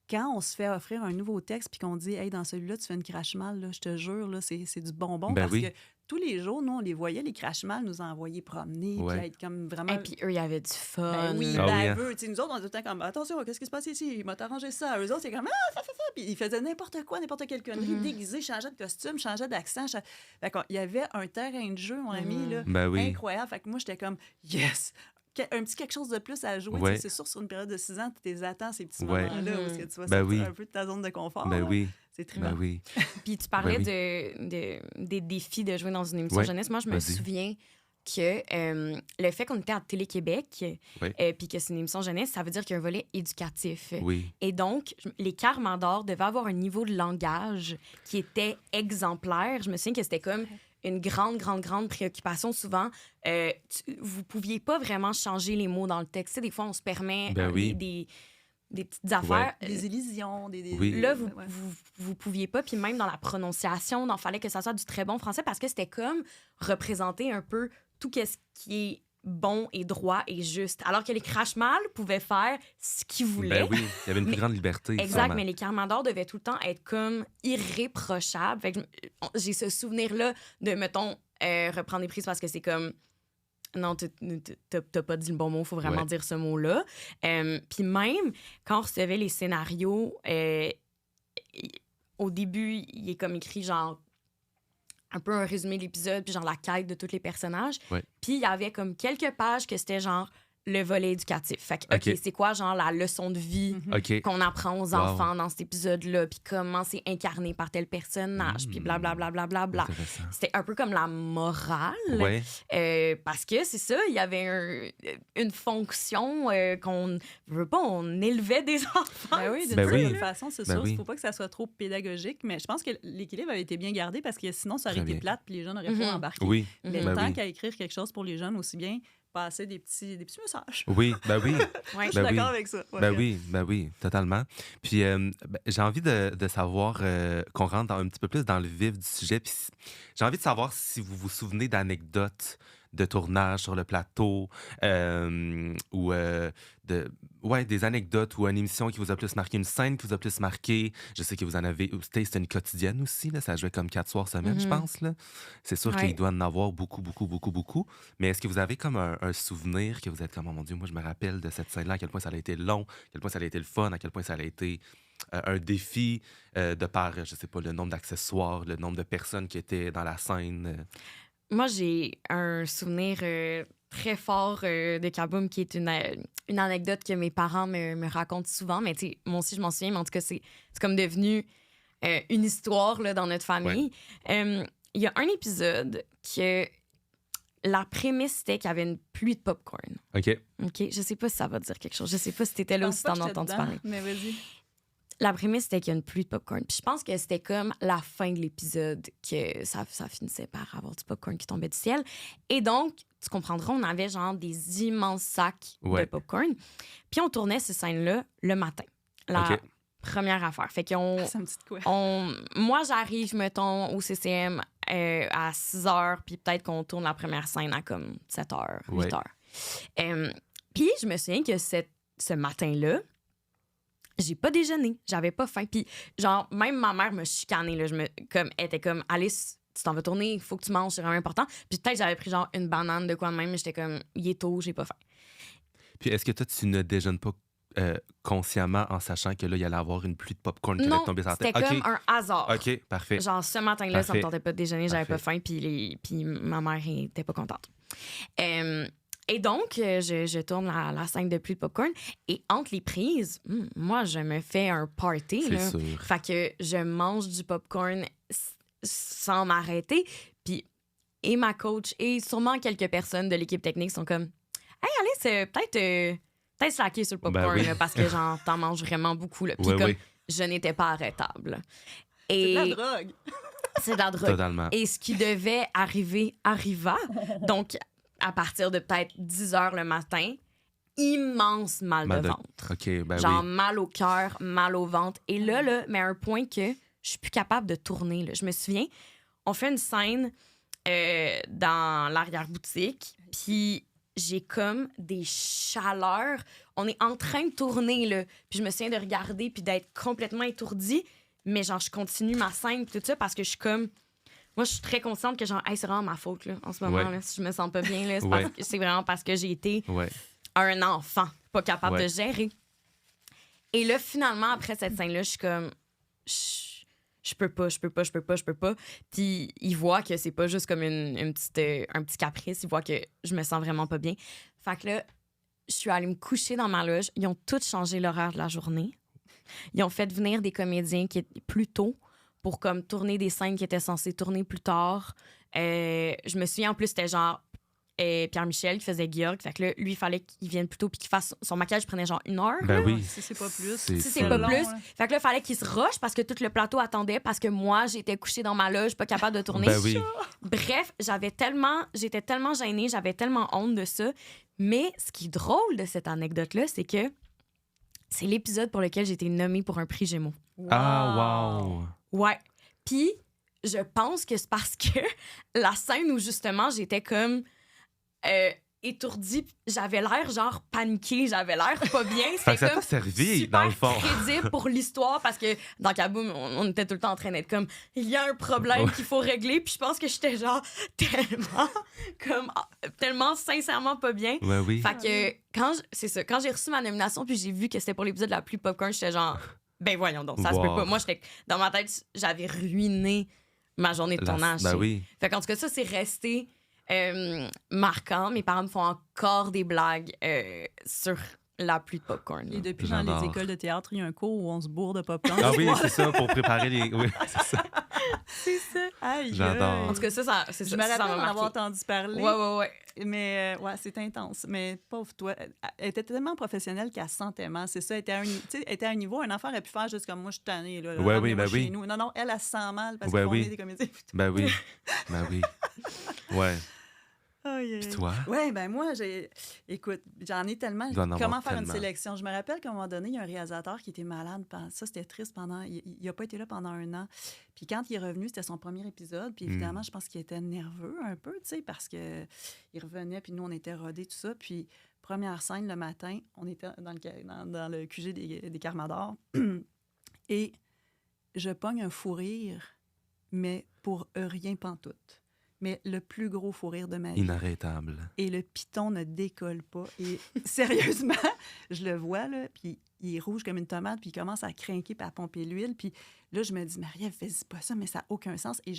quand on se fait offrir un nouveau texte puis qu'on dit « Hey, dans celui-là, tu fais une crash mal, là, je te jure, là, c'est du bonbon. »
Ben
Parce
oui,
que tous les jours, nous, on les voyait, les crash mal nous envoyer promener puis
ouais.
être comme
Et
vraiment...
puis eux, il y avait du
Ben
fun.
oui,
Ah oui, hein?
baveux. Tu sais, nous autres, on est tout le temps comme « Attention, qu'est-ce qui se passe ici? Il m'a arrangé ça. » Eux autres, c'est comme « Ah, puis il faisait n'importe quoi, n'importe quelle connerie, déguisé, changeait de costume, changeait d'accent. Fait qu'il y avait un terrain de jeu, mon ami, là,
Ben oui.
incroyable. Fait que moi, j'étais comme, yes! Un petit quelque chose de plus à jouer.
Ouais.
C'est sûr, sur une période de 6 ans, tu t'es attends ces petits
Ouais.
moments-là où est-ce que tu vas
Ben
sortir
oui.
un peu de ta zone de confort.
Ben
là.
oui.
C'est très
Ben oui.
Puis tu parlais
Ben
des défis de jouer dans une émission
Ouais.
jeunesse. Moi, je me
Vas-y.
souviens que le fait qu'on était à Télé-Québec,
Ouais.
puis que c'est une émission jeunesse, ça veut dire qu'il y a un volet éducatif.
Oui.
Et donc, les Carmans d'or devaient avoir un niveau de langage qui était exemplaire. Je me souviens que c'était comme une grande préoccupation souvent. Vous pouviez pas vraiment changer les mots dans le texte. Tu sais, des fois, on se permet
Ben oui.
des petites affaires.
Des illusions,
Oui.
Là,
Ouais.
vous pouviez pas. Puis même dans la prononciation, il fallait que ça soit du très bon français parce que c'était comme représenter un peu tout ce qui est bon et droit et juste. Alors que les crash-mal pouvaient faire ce qu'ils voulaient.
Ben oui. Il y avait une plus grande liberté.
Exact,
sûrement.
mais les Carmans d'or devaient tout le temps être comme irréprochables. Fait que j'ai ce souvenir-là de, mettons, reprendre des prises parce que c'est comme... Non, t'as pas dit le bon mot, faut vraiment
Ouais.
dire ce mot-là. Puis même, quand on recevait les scénarios, au début, il est comme écrit genre un peu un résumé de l'épisode, puis genre la quête de tous les personnages.
Ouais.
Puis il y avait comme quelques pages que c'était genre le volet éducatif. Fait que, OK,
OK.
c'est quoi genre la leçon de vie
OK.
qu'on apprend aux
Wow.
enfants dans cet épisode-là, puis comment c'est incarné par tel personnage, puis blablabla.
Intéressant.
C'était un peu comme la morale.
Ouais.
Parce que c'est ça, il y avait une fonction qu'on veut pas, on élevait des enfants.
Ben oui, d'une
Ben oui.
certaine façon, c'est
Ben
sûr. Il
oui.
ne faut pas que ça soit trop pédagogique, mais je pense que l'équilibre avait été bien gardé parce que sinon, ça aurait
Très
été
bien.
plate puis les jeunes n'auraient pas embarqué.
Oui.
Mais
Ben
tant
oui.
qu'à écrire quelque chose pour les jeunes, aussi bien passer des petits messages.
Oui. Ben oui.
Ouais.
Je suis
Ben oui.
d'accord avec ça. Ouais.
Ben oui, totalement. Puis j'ai envie de savoir qu'on rentre un petit peu plus dans le vif du sujet. Puis j'ai envie de savoir si vous vous souvenez d'anecdotes de tournage sur le plateau ou des anecdotes ou une émission qui vous a plus marqué, une scène qui vous a plus marqué. Je sais que vous en avez... C'était une quotidienne aussi, là, ça jouait comme 4 soirs semaine, je pense. Là. C'est sûr
Ouais.
qu'il doit en avoir beaucoup. Mais est-ce que vous avez comme un souvenir que vous êtes comme, oh mon Dieu, moi je me rappelle de cette scène-là, à quel point ça a été long, à quel point ça a été le fun, à quel point ça a été un défi de par, je sais pas, le nombre d'accessoires, le nombre de personnes qui étaient dans la scène.
Moi, j'ai un souvenir très fort de Kaboom qui est une anecdote que mes parents me racontent souvent. Mais tu sais, moi aussi, je m'en souviens, mais en tout cas, c'est comme devenu une histoire là, dans notre famille. Il y a un épisode que la prémisse, c'était qu'il y avait une pluie de popcorn.
OK.
OK? Je sais pas si ça va te dire quelque chose. Je sais pas si t'étais là ou
Je
si
pense
t'en
pas
as
que j'étais
entendu
dedans,
parler.
Mais vas-y.
La prémisse, c'était qu'il y a une pluie de popcorn. Puis je pense que c'était comme la fin de l'épisode que ça finissait par avoir du popcorn qui tombait du ciel. Et donc, tu comprendras, on avait genre des immenses sacs de
Ouais.
popcorn. Puis on tournait ces scènes-là le matin. La
OK.
première affaire. Fait qu'on...
Ça me dit de quoi?
Moi, j'arrive, mettons, au CCM à 6 h, puis peut-être qu'on tourne la première scène à comme 7 h, 8
Ouais.
h. Puis je me souviens que ce matin-là, j'ai pas déjeuné, j'avais pas faim. Puis genre, même ma mère me chicanait, là, elle était comme, Alice, tu t'en vas tourner, il faut que tu manges, c'est vraiment important. Puis peut-être j'avais pris genre une banane de quoi de même, mais j'étais comme, il est tôt, j'ai pas faim.
Puis est-ce que toi, tu ne déjeunes pas consciemment en sachant que là, il y allait avoir une pluie de popcorn qui allait
Non,
tomber sur la
c'était
tête?
comme un hasard.
OK, parfait.
Genre, ce matin-là, ça me
Parfait.
tentait pas de déjeuner, j'avais pas
Parfait.
faim, puis ma mère était pas contente. Et donc, je tourne la scène de pluie de popcorn, et entre les prises, moi, je me fais un party. Là.
C'est sûr.
Fait que je mange du popcorn sans m'arrêter, puis et ma coach et sûrement quelques personnes de l'équipe technique sont comme « Hey, Alice, peut-être slacker sur le popcorn,
Ben oui.
là, parce que genre, t'en manges vraiment beaucoup. » Puis
Ouais,
comme
ouais.
je n'étais pas arrêtable.
C'est
Et
de la drogue.
c'est de la drogue.
Totalement.
Et ce qui devait arriver arriva. Donc, à partir de peut-être 10 h le matin, immense mal de ventre.
OK, ben
Genre
oui.
mal au cœur, mal au ventre. Et là, mais à un point que je suis plus capable de tourner. Là. Je me souviens, on fait une scène dans l'arrière-boutique, puis j'ai comme des chaleurs. On est en train de tourner, là. Puis je me souviens de regarder puis d'être complètement étourdie. Mais genre, je continue ma scène puis tout ça parce que je suis comme... Moi, je suis très consciente que genre, hey, c'est vraiment ma faute, là, en ce moment,
Ouais.
là, si je me sens pas bien, là,
Ouais.
c'est vraiment parce que j'ai été
Ouais.
un enfant pas capable
Ouais.
de gérer. Et là, finalement, après cette scène-là, je suis comme, je peux pas. Puis il voit que c'est pas juste comme un petit caprice, il voit que je me sens vraiment pas bien. Fait que là, je suis allée me coucher dans ma loge. Ils ont tous changé l'horaire de la journée. Ils ont fait venir des comédiens qui étaient plus tôt pour comme tourner des scènes qui étaient censées tourner plus tard. Je me souviens, en plus, c'était genre Pierre-Michel qui faisait Georg. Fait que là, lui, il fallait qu'il vienne plus tôt puis qu'il fasse son maquillage prenait genre 1 heure.
Ben oui.
Si c'est pas plus.
Si c'est pas
long,
plus.
là.
Fait que là, il fallait qu'il se rush parce que tout le plateau attendait parce que moi, j'étais couchée dans ma loge, pas capable de tourner.
Ben oui.
Bref, j'étais tellement gênée, j'avais tellement honte de ça. Mais ce qui est drôle de cette anecdote-là, c'est que c'est l'épisode pour lequel j'ai été nommée pour un prix Gémeaux.
Ah, wow!
Ouais. Puis, je pense que c'est parce que la scène où, justement, j'étais comme étourdie, j'avais l'air, genre, paniquée, j'avais l'air pas bien.
Fait que ça
comme
t'a servi,
super
dans le fond.
crédible pour l'histoire, parce que dans Kaboom, on était tout le temps en train d'être comme, il y a un problème qu'il faut régler, puis je pense que j'étais, genre, tellement sincèrement pas bien.
Ouais, oui.
Fait que, quand j'ai reçu ma nomination, puis j'ai vu que c'était pour l'épisode la plus popcorn, j'étais genre, ben voyons donc, ça se peut
Wow.
pas. Moi, dans ma tête, j'avais ruiné ma journée de tournage.
Ben oui.
Fait qu'en tout cas, ça, c'est resté marquant. Mes parents me font encore des blagues sur la pluie de popcorn.
Et depuis, dans
J'adore.
les écoles de théâtre, il y a un cours où on se bourre de popcorn.
Ah oui, c'est ça, pour préparer les... Oui, c'est ça.
C'est ça. Aïe,
J'adore.
aïe.
En tout cas, c'est
Je
ça,
me
ça
rappelle
m'a
d'en avoir
marqué.
entendu parler.
Ouais.
Mais ouais, c'est intense. Mais pauvre toi, elle était tellement professionnelle qu'elle se sentait mal. C'est ça, elle était à un niveau, un enfant aurait pu faire juste comme moi, je suis tannée. Là,
Ouais,
ramenez-moi
ben oui.
chez nous. Non, elle se sent mal parce
Ouais,
qu'ils font
oui.
venir des comédiens.
Ben oui. Ben oui. Ouais.
Aïe, aïe,
Puis
aïe.
toi?
Ouais, ben moi, écoute, j'en ai tellement.
Il doit en avoir
Comment faire une
tellement.
sélection? Je me rappelle qu'à un moment donné, il y a un réalisateur qui était malade. Ça, c'était triste pendant. Il n'a pas été là pendant 1 an. Puis quand il est revenu, c'était son premier épisode. Puis évidemment, je pense qu'il était nerveux un peu, tu sais, parce qu'il revenait, puis nous, on était rodés, tout ça. Puis première scène le matin, on était dans le QG des Carmadors. Et je pogne un fou rire, mais pour rien pantoute. Mais le plus gros fou rire de ma vie.
Inarrêtable.
Et le piton ne décolle pas. Et sérieusement, je le vois, là, puis il est rouge comme une tomate, puis il commence à crinquer puis à pomper l'huile. Puis là, je me dis, Marie-Ève, fais-y pas ça, mais ça n'a aucun sens. Et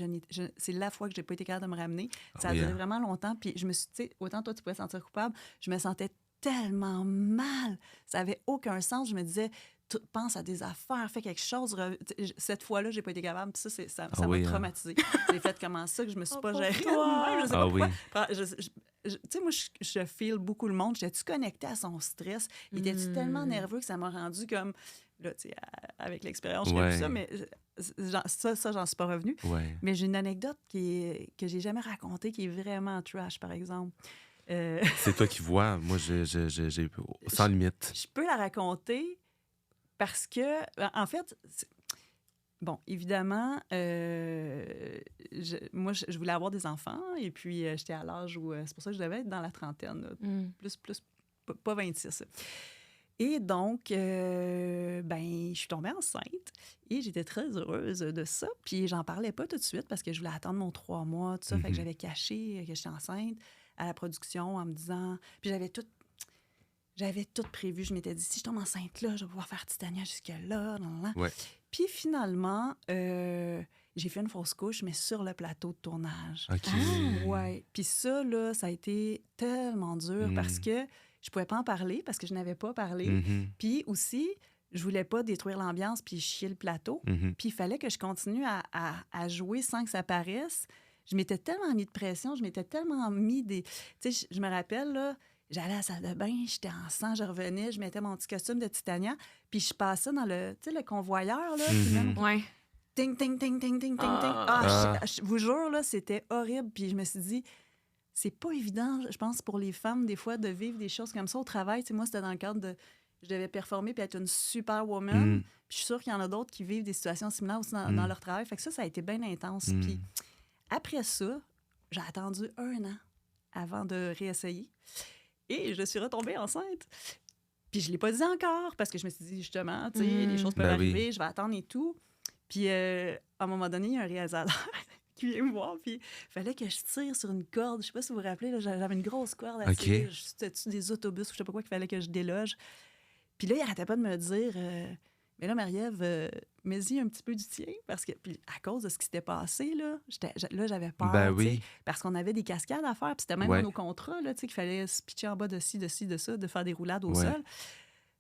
c'est la fois que j'ai pas été capable de me ramener. Ça a
Oui,
duré
hein.
vraiment longtemps. Puis je me suis, tu sais, autant toi, tu pouvais te sentir coupable, je me sentais tellement mal. Ça avait aucun sens. Je me disais, pense à des affaires, fais quelque chose. Cette fois-là, j'ai pas été capable. Puis ça m'a
oui, hein.
traumatisé. J'ai fait comment ça que je me suis pas
pauvre
gérée.
toi.
Moi, je sais
Ah
pas
oui.
pourquoi. Tu sais, moi, je feel beaucoup le monde. J'étais-tu connectée à son stress? Il était-tu tellement nerveux que ça m'a rendu comme... Là, tu sais, avec l'expérience, je fais
Ouais.
plus ça, mais ça, j'en suis pas revenue.
Ouais.
Mais j'ai une anecdote que j'ai jamais racontée qui est vraiment trash, par exemple.
C'est toi qui vois. Moi, j'ai sans limite.
Je peux la raconter parce que, en fait, bon, évidemment, moi, je voulais avoir des enfants et puis j'étais à l'âge où, c'est pour ça que je devais être dans la trentaine, là, plus, pas 26. Et donc, ben, je suis tombée enceinte et j'étais très heureuse de ça. Puis j'en parlais pas tout de suite parce que je voulais attendre mon 3 mois, tout ça. Fait que j'avais caché que j'étais enceinte à la production en me disant... Puis j'avais tout prévu. Je m'étais dit, si je tombe enceinte là, je vais pouvoir faire Titania jusque-là.
Ouais.
Puis finalement, j'ai fait une fausse couche, mais sur le plateau de tournage.
OK.
Ouais. Puis ça, là, ça a été tellement dur parce que je pouvais pas en parler, parce que je n'avais pas parlé.
Mhm.
Puis aussi, je voulais pas détruire l'ambiance puis chier le plateau.
Mhm.
Puis il fallait que je continue à jouer sans que ça paraisse. Je m'étais tellement mis de pression, je m'étais tellement mis des... Tu sais, je me rappelle, là, j'allais à la salle de bain, j'étais en sang, je revenais, je mettais mon petit costume de Titania, puis je passais dans le convoyeur, là, puis même,
Ouais.
ting, ting, ting, ting, ting, ting, ting. Je vous jure, là, c'était horrible. Puis je me suis dit, c'est pas évident, je pense, pour les femmes, des fois, de vivre des choses comme ça au travail. Tu sais, moi, c'était dans le cadre de... Je devais performer puis être une superwoman. Puis je suis sûre qu'il y en a d'autres qui vivent des situations similaires aussi dans leur travail. Fait que ça a été bien intense. Puis après ça, j'ai attendu 1 an avant de réessayer. Et je suis retombée enceinte. Puis je l'ai pas dit encore parce que je me suis dit, justement, tu sais, les choses peuvent
Ben oui.
arriver, je vais attendre et tout. Puis à un moment donné, il y a un réalisateur qui vient me voir, puis il fallait que je tire sur une corde. Je sais pas si vous vous rappelez, là, j'avais une grosse corde à tirer. C'était-tu des autobus ou je sais pas quoi qu'il fallait que je déloge. Puis là, il arrêtait pas de me dire, Mais là, Marie-Ève, mets-y un petit peu du tien, parce que, puis à cause de ce qui s'était passé, là, j'avais peur,
Ben
tu sais,
oui.
parce qu'on avait des cascades à faire, puis c'était même
Ouais.
dans nos contrats, là, tu sais, qu'il fallait se pitcher en bas de ci, de ci, de ça, de faire des roulades au
Ouais.
sol.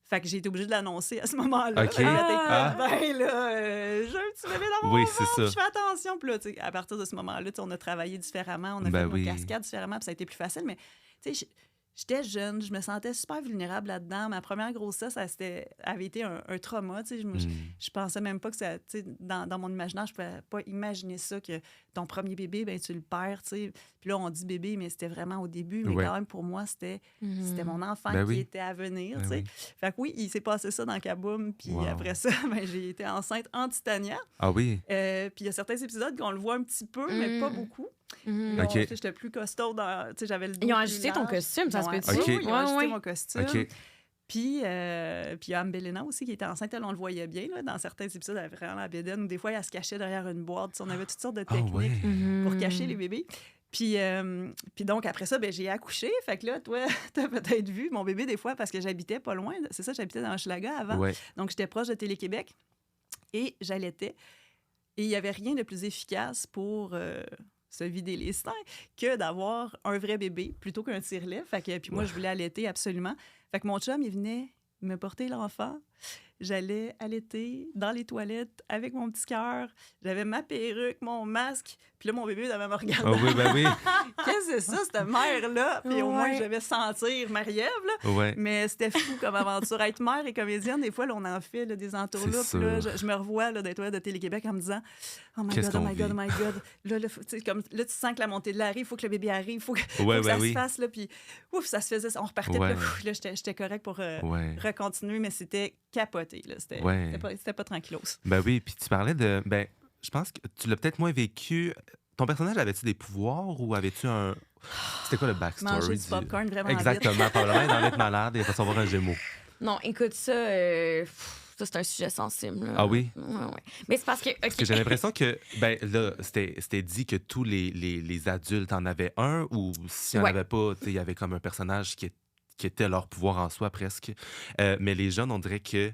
Fait que j'ai été obligée de l'annoncer à ce moment-là.
OK.
Fait que là, t'es
Ah.
comme, ben là, j'ai un petit bébé dans mon
Oui,
ventre,
c'est ça.
je fais attention. Puis là, tu sais, à partir de ce moment-là, tu sais, on a travaillé différemment, on a
Ben
fait
oui.
nos cascades différemment, puis ça a été plus facile. Mais tu sais, j'étais jeune, je me sentais super vulnérable là-dedans. Ma première grossesse, avait été un trauma. Tu sais, je pensais même pas que ça. Tu sais, dans mon imaginaire, je pouvais pas imaginer ça, que ton premier bébé, ben tu le perds. Tu sais. Puis là, on dit bébé, mais c'était vraiment au début. Mais
Ouais.
quand même, pour moi, c'était mon enfant
Ben
qui
oui.
était à venir.
Ben
Tu sais.
oui.
Fait que oui, il s'est passé ça dans Kaboom. Puis
Wow.
après ça, ben, j'ai été enceinte en Titania.
Ah oui.
Puis il y a certains épisodes qu'on le voit un petit peu, mais pas beaucoup.
Mhm.
Là,
OK.
tu sais, j'étais plus costaud. Tu sais, j'avais le dos
Ils ont
plus
ajusté ton
large.
costume, ça
Ils
se
ont
peut-tu?
OK.
Ils ont ajusté
Ouais.
mon costume.
OK.
Puis il y a Anne-Bélena aussi qui était enceinte. Elle, on le voyait bien. Là, dans certains épisodes, elle avait vraiment la bédaine. Ou des fois, elle se cachait derrière une boîte. Tu sais, on avait toutes sortes de
Ah
techniques
ouais.
pour cacher les bébés. Puis donc, après ça, ben, j'ai accouché. Fait que là, toi, t'as peut-être vu mon bébé des fois parce que j'habitais pas loin. C'est ça, j'habitais dans Hochelaga avant.
Ouais.
Donc, j'étais proche de Télé-Québec et j'allaitais. Et il n'y avait rien de plus efficace pour se vider les seins que d'avoir un vrai bébé plutôt qu'un tire-lait. Fait que, puis moi, je voulais allaiter absolument. Fait que mon chum, il venait me porter l'enfant. J'allais allaiter dans les toilettes avec mon petit cœur. J'avais ma perruque, mon masque. Puis là, mon bébé devait me regarder.
Ah oui, ben oui.
Qu'est-ce que c'est ça, cette mère-là? Puis au moins,
Ouais.
je devais sentir Marie-Ève, là.
Ouais.
Mais c'était fou comme aventure. Être mère et comédienne, des fois, là, on en fait là, des entourloupes.
C'est
Puis là,
sûr.
je me revois là, d'être de Télé-Québec en me disant « Oh my
Qu'est-ce
God, oh
qu'on
my God,
vit?
oh my God. » Là, là, tu sens que la montée de l'arrêt, il faut que le bébé arrive, il faut que,
Ouais,
faut que ça
ben oui.
se fasse. Là, puis ouf, ça se faisait. On repartait.
Ouais.
Puis là, ouf, là, j'étais correct pour
Ouais.
recontinuer, mais c'était capoté. Là.
Ouais.
C'était pas tranquillos.
Ben oui, puis tu parlais de... Ben, je pense que tu l'as peut-être moins vécu. Ton personnage avait-tu des pouvoirs ou avais-tu un... C'était quoi le backstory?
Manger du popcorn vraiment vite.
Exactement. Probablement d'en être malade et recevoir un gémeau.
Non, écoute, ça, ça c'est un sujet sensible. Là.
Ah oui?
Ouais. Mais c'est parce que.
Parce que j'ai l'impression que, ben là, c'était dit que tous les adultes en avaient un, ou s'il n'y en
Ouais.
avait pas, tu sais, il y avait comme un personnage qui était leur pouvoir en soi presque. Mais les jeunes, on dirait que,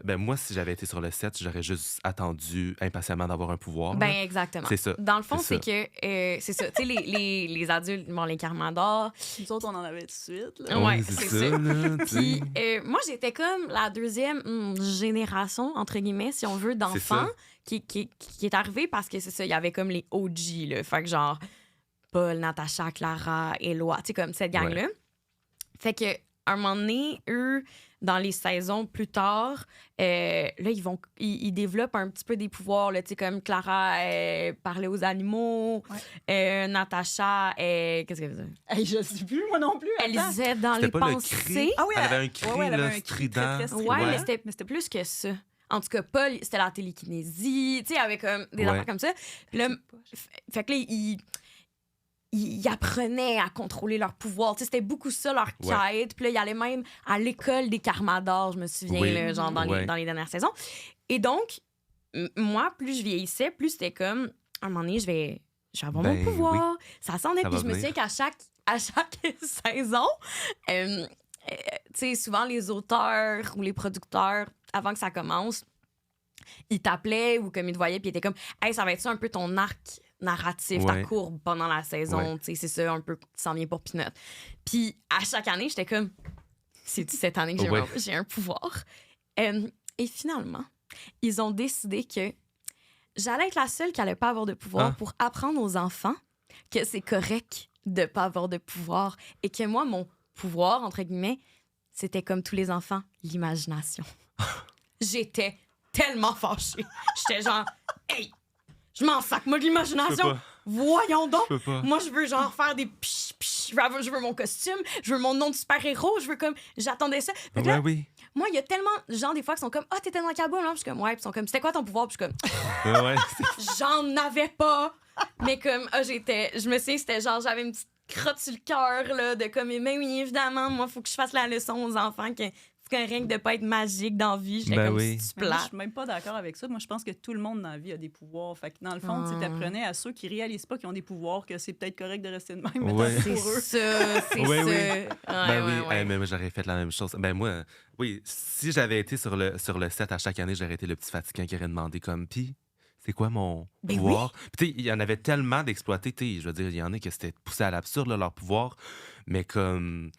ben moi, si j'avais été sur le set, j'aurais juste attendu impatiemment d'avoir un pouvoir.
Ben,
là.
exactement.
C'est ça.
Dans le fond,
C'est
c'est que. C'est ça. Tu sais, les adultes, bon, les Carmador.
Nous autres, on en avait tout de suite. Là.
Ouais,
c'est
c'est
ça.
ça.
Là, tu sais.
Puis, moi, j'étais comme la deuxième génération, entre guillemets, si on veut, d'enfants
ça.
qui est arrivée parce que c'est ça, il y avait comme les OG, là. Fait que genre, Paul, Natacha, Clara, Éloi, tu sais, comme cette gang-là. Fait que, un moment donné, eux, dans les saisons plus tard, là, ils développent un petit peu des pouvoirs, là, tu sais, comme Clara parlait aux animaux, Natacha, qu'est-ce qu'elle faisait?
Hey, je sais plus, moi non plus.
Elle
attends.
lisait dans
C'était
les
pas le
pensées.
cri?
Ah oui,
Elle avait un cri,
ouais, elle avait
là,
un cri
strident.
très, très
Ouais,
strident.
mais c'était plus que ça. En tout cas, Paul, c'était la télékinésie, tu sais, avec des
Ouais.
affaires comme ça. Puis là, fait que là, ils apprenaient à contrôler leur pouvoir. Tu sais, c'était beaucoup ça, leur quête.
Ouais.
Puis là, ils allaient même à l'école des Carmador, je me souviens,
Oui.
là, genre dans
Ouais.
les dernières saisons. Et donc, moi, plus je vieillissais, plus c'était comme, à un moment donné, je vais avoir
Ben
mon pouvoir. Ça s'en est.
Ça
Puis
va
je me
venir.
souviens qu'à chaque saison, tu sais, souvent les auteurs ou les producteurs, avant que ça commence, ils t'appelaient ou comme ils te voyaient, puis ils étaient comme, hey, ça va être ça un peu ton arc narratif, ta
Ouais.
courbe pendant la saison,
Ouais.
tu sais, c'est ça un peu qui s'en vient pour Pinot. Puis à chaque année, j'étais comme, c'est-tu cette année que
Ouais.
j'ai un pouvoir? Et finalement, ils ont décidé que j'allais être la seule qui allait pas avoir de pouvoir
Ah.
pour apprendre aux enfants que c'est correct de pas avoir de pouvoir et que moi, mon pouvoir, entre guillemets, c'était comme tous les enfants, l'imagination. J'étais tellement fâchée. J'étais genre, hey, je m'en sac, moi, de
Je peux
l'imagination.
pas.
Voyons donc.
Je peux pas.
Moi, je veux genre faire des psh, psh. Je veux mon costume, je veux mon nom de super-héros, je veux comme. J'attendais ça. Fait que là,
Ouais, oui.
moi, il y a tellement de gens, des fois, qui sont comme, ah, t'étais dans le Kaboom, là. Puis je suis comme, ouais. Puis ils sont comme, c'était quoi ton pouvoir? Puis je suis comme,
Ouais.
j'en avais pas. Mais comme, je me souviens, c'était genre, j'avais une petite crotte sur le cœur, là, de comme, mais oui, évidemment, moi, faut que je fasse la leçon aux enfants que faut correct de pas être magique dans la vie. J'étais
Ben
comme
oui.
si tu
Mais moi, je
plates.
suis même pas d'accord avec ça. Moi, je pense que tout le monde dans la vie a des pouvoirs. Fait que dans le fond, tu
Ah.
apprenais à ceux qui réalisent pas qu'ils ont des pouvoirs que c'est peut-être correct de rester de même, mais
Ouais.
tant pis
C'est
pour eux.
ça, c'est
Oui,
ça.
oui.
Ouais,
Ben oui,
ouais, ouais.
hey, mais moi, j'aurais fait la même chose. Ben moi, oui, si j'avais été sur le set à chaque année, j'aurais été le petit fatigant qui aurait demandé comme, puis, c'est quoi mon
Ben
pouvoir? Puis, tu sais, il y en avait tellement d'exploités, tu sais, je veux dire, il y en a qui c'était poussé à l'absurde, là, leur pouvoir, mais comme,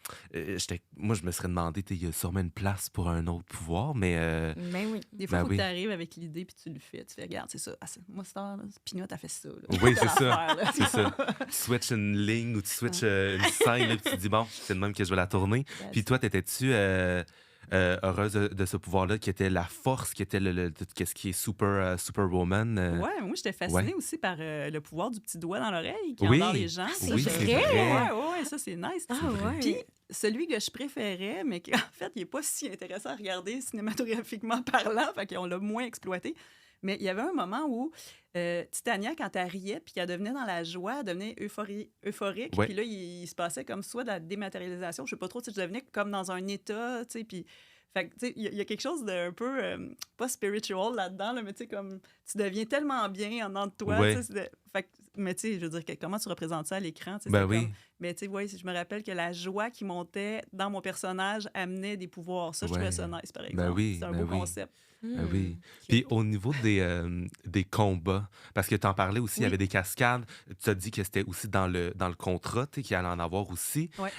moi, je me serais demandé, tu sais, il y a sûrement une place pour un autre pouvoir, mais,
Ben oui.
Des fois, il
Ben
faut
oui.
que tu arrives avec l'idée puis tu le fais. Tu fais, regarde, c'est ça. Ah, moi, cette heure, Pinot a fait ça. Là.
oui,
Telle
c'est ça,
affaire, là.
c'est ça. Tu switches une ligne ou tu switches une scène, là, puis tu te dis, bon, c'est de même que je vais la tourner. Puis toi, t'étais-tu heureuse de ce pouvoir-là, qui était la force, qui était qu'est-ce qui est Superwoman?
Ouais, moi, j'étais fascinée aussi par le pouvoir du petit doigt dans l'oreille qui
Oui.
endort les gens.
c'est
oui,
vrai?
c'est vrai.
Ouais, ça, c'est nice.
Ah ouais.
Puis, celui que je préférais, mais qui, en fait, il n'est pas si intéressant à regarder cinématographiquement parlant, fait qu'on l'a moins exploité. Mais il y avait un moment où Titania, quand elle riait puis qu'elle devenait dans la joie, elle devenait euphorique.
Ouais.
Puis là, il se passait comme soit de la dématérialisation, je sais pas trop, tu sais, je devenais comme dans un état, tu sais, puis... Fait que, tu sais, il y a quelque chose d'un peu, pas spiritual là-dedans, là, mais tu sais, comme, tu deviens tellement bien en dedans de toi,
Ouais.
tu sais, fait que, mais tu sais, je veux dire, comment tu représentes ça à l'écran, tu sais,
Ben
c'est
oui.
comme... Mais tu sais, ouais, je me rappelle que la joie qui montait dans mon personnage amenait des pouvoirs. Ça, je trouvais ça nice, par exemple.
oui,
C'est un
ben
beau
oui.
concept.
Ben oui. Puis au niveau des combats, parce que tu en parlais aussi, il y
Oui.
avait des cascades. Tu as dit que c'était aussi dans le contrat, tu sais, qu'il allait en avoir aussi.
Ouais.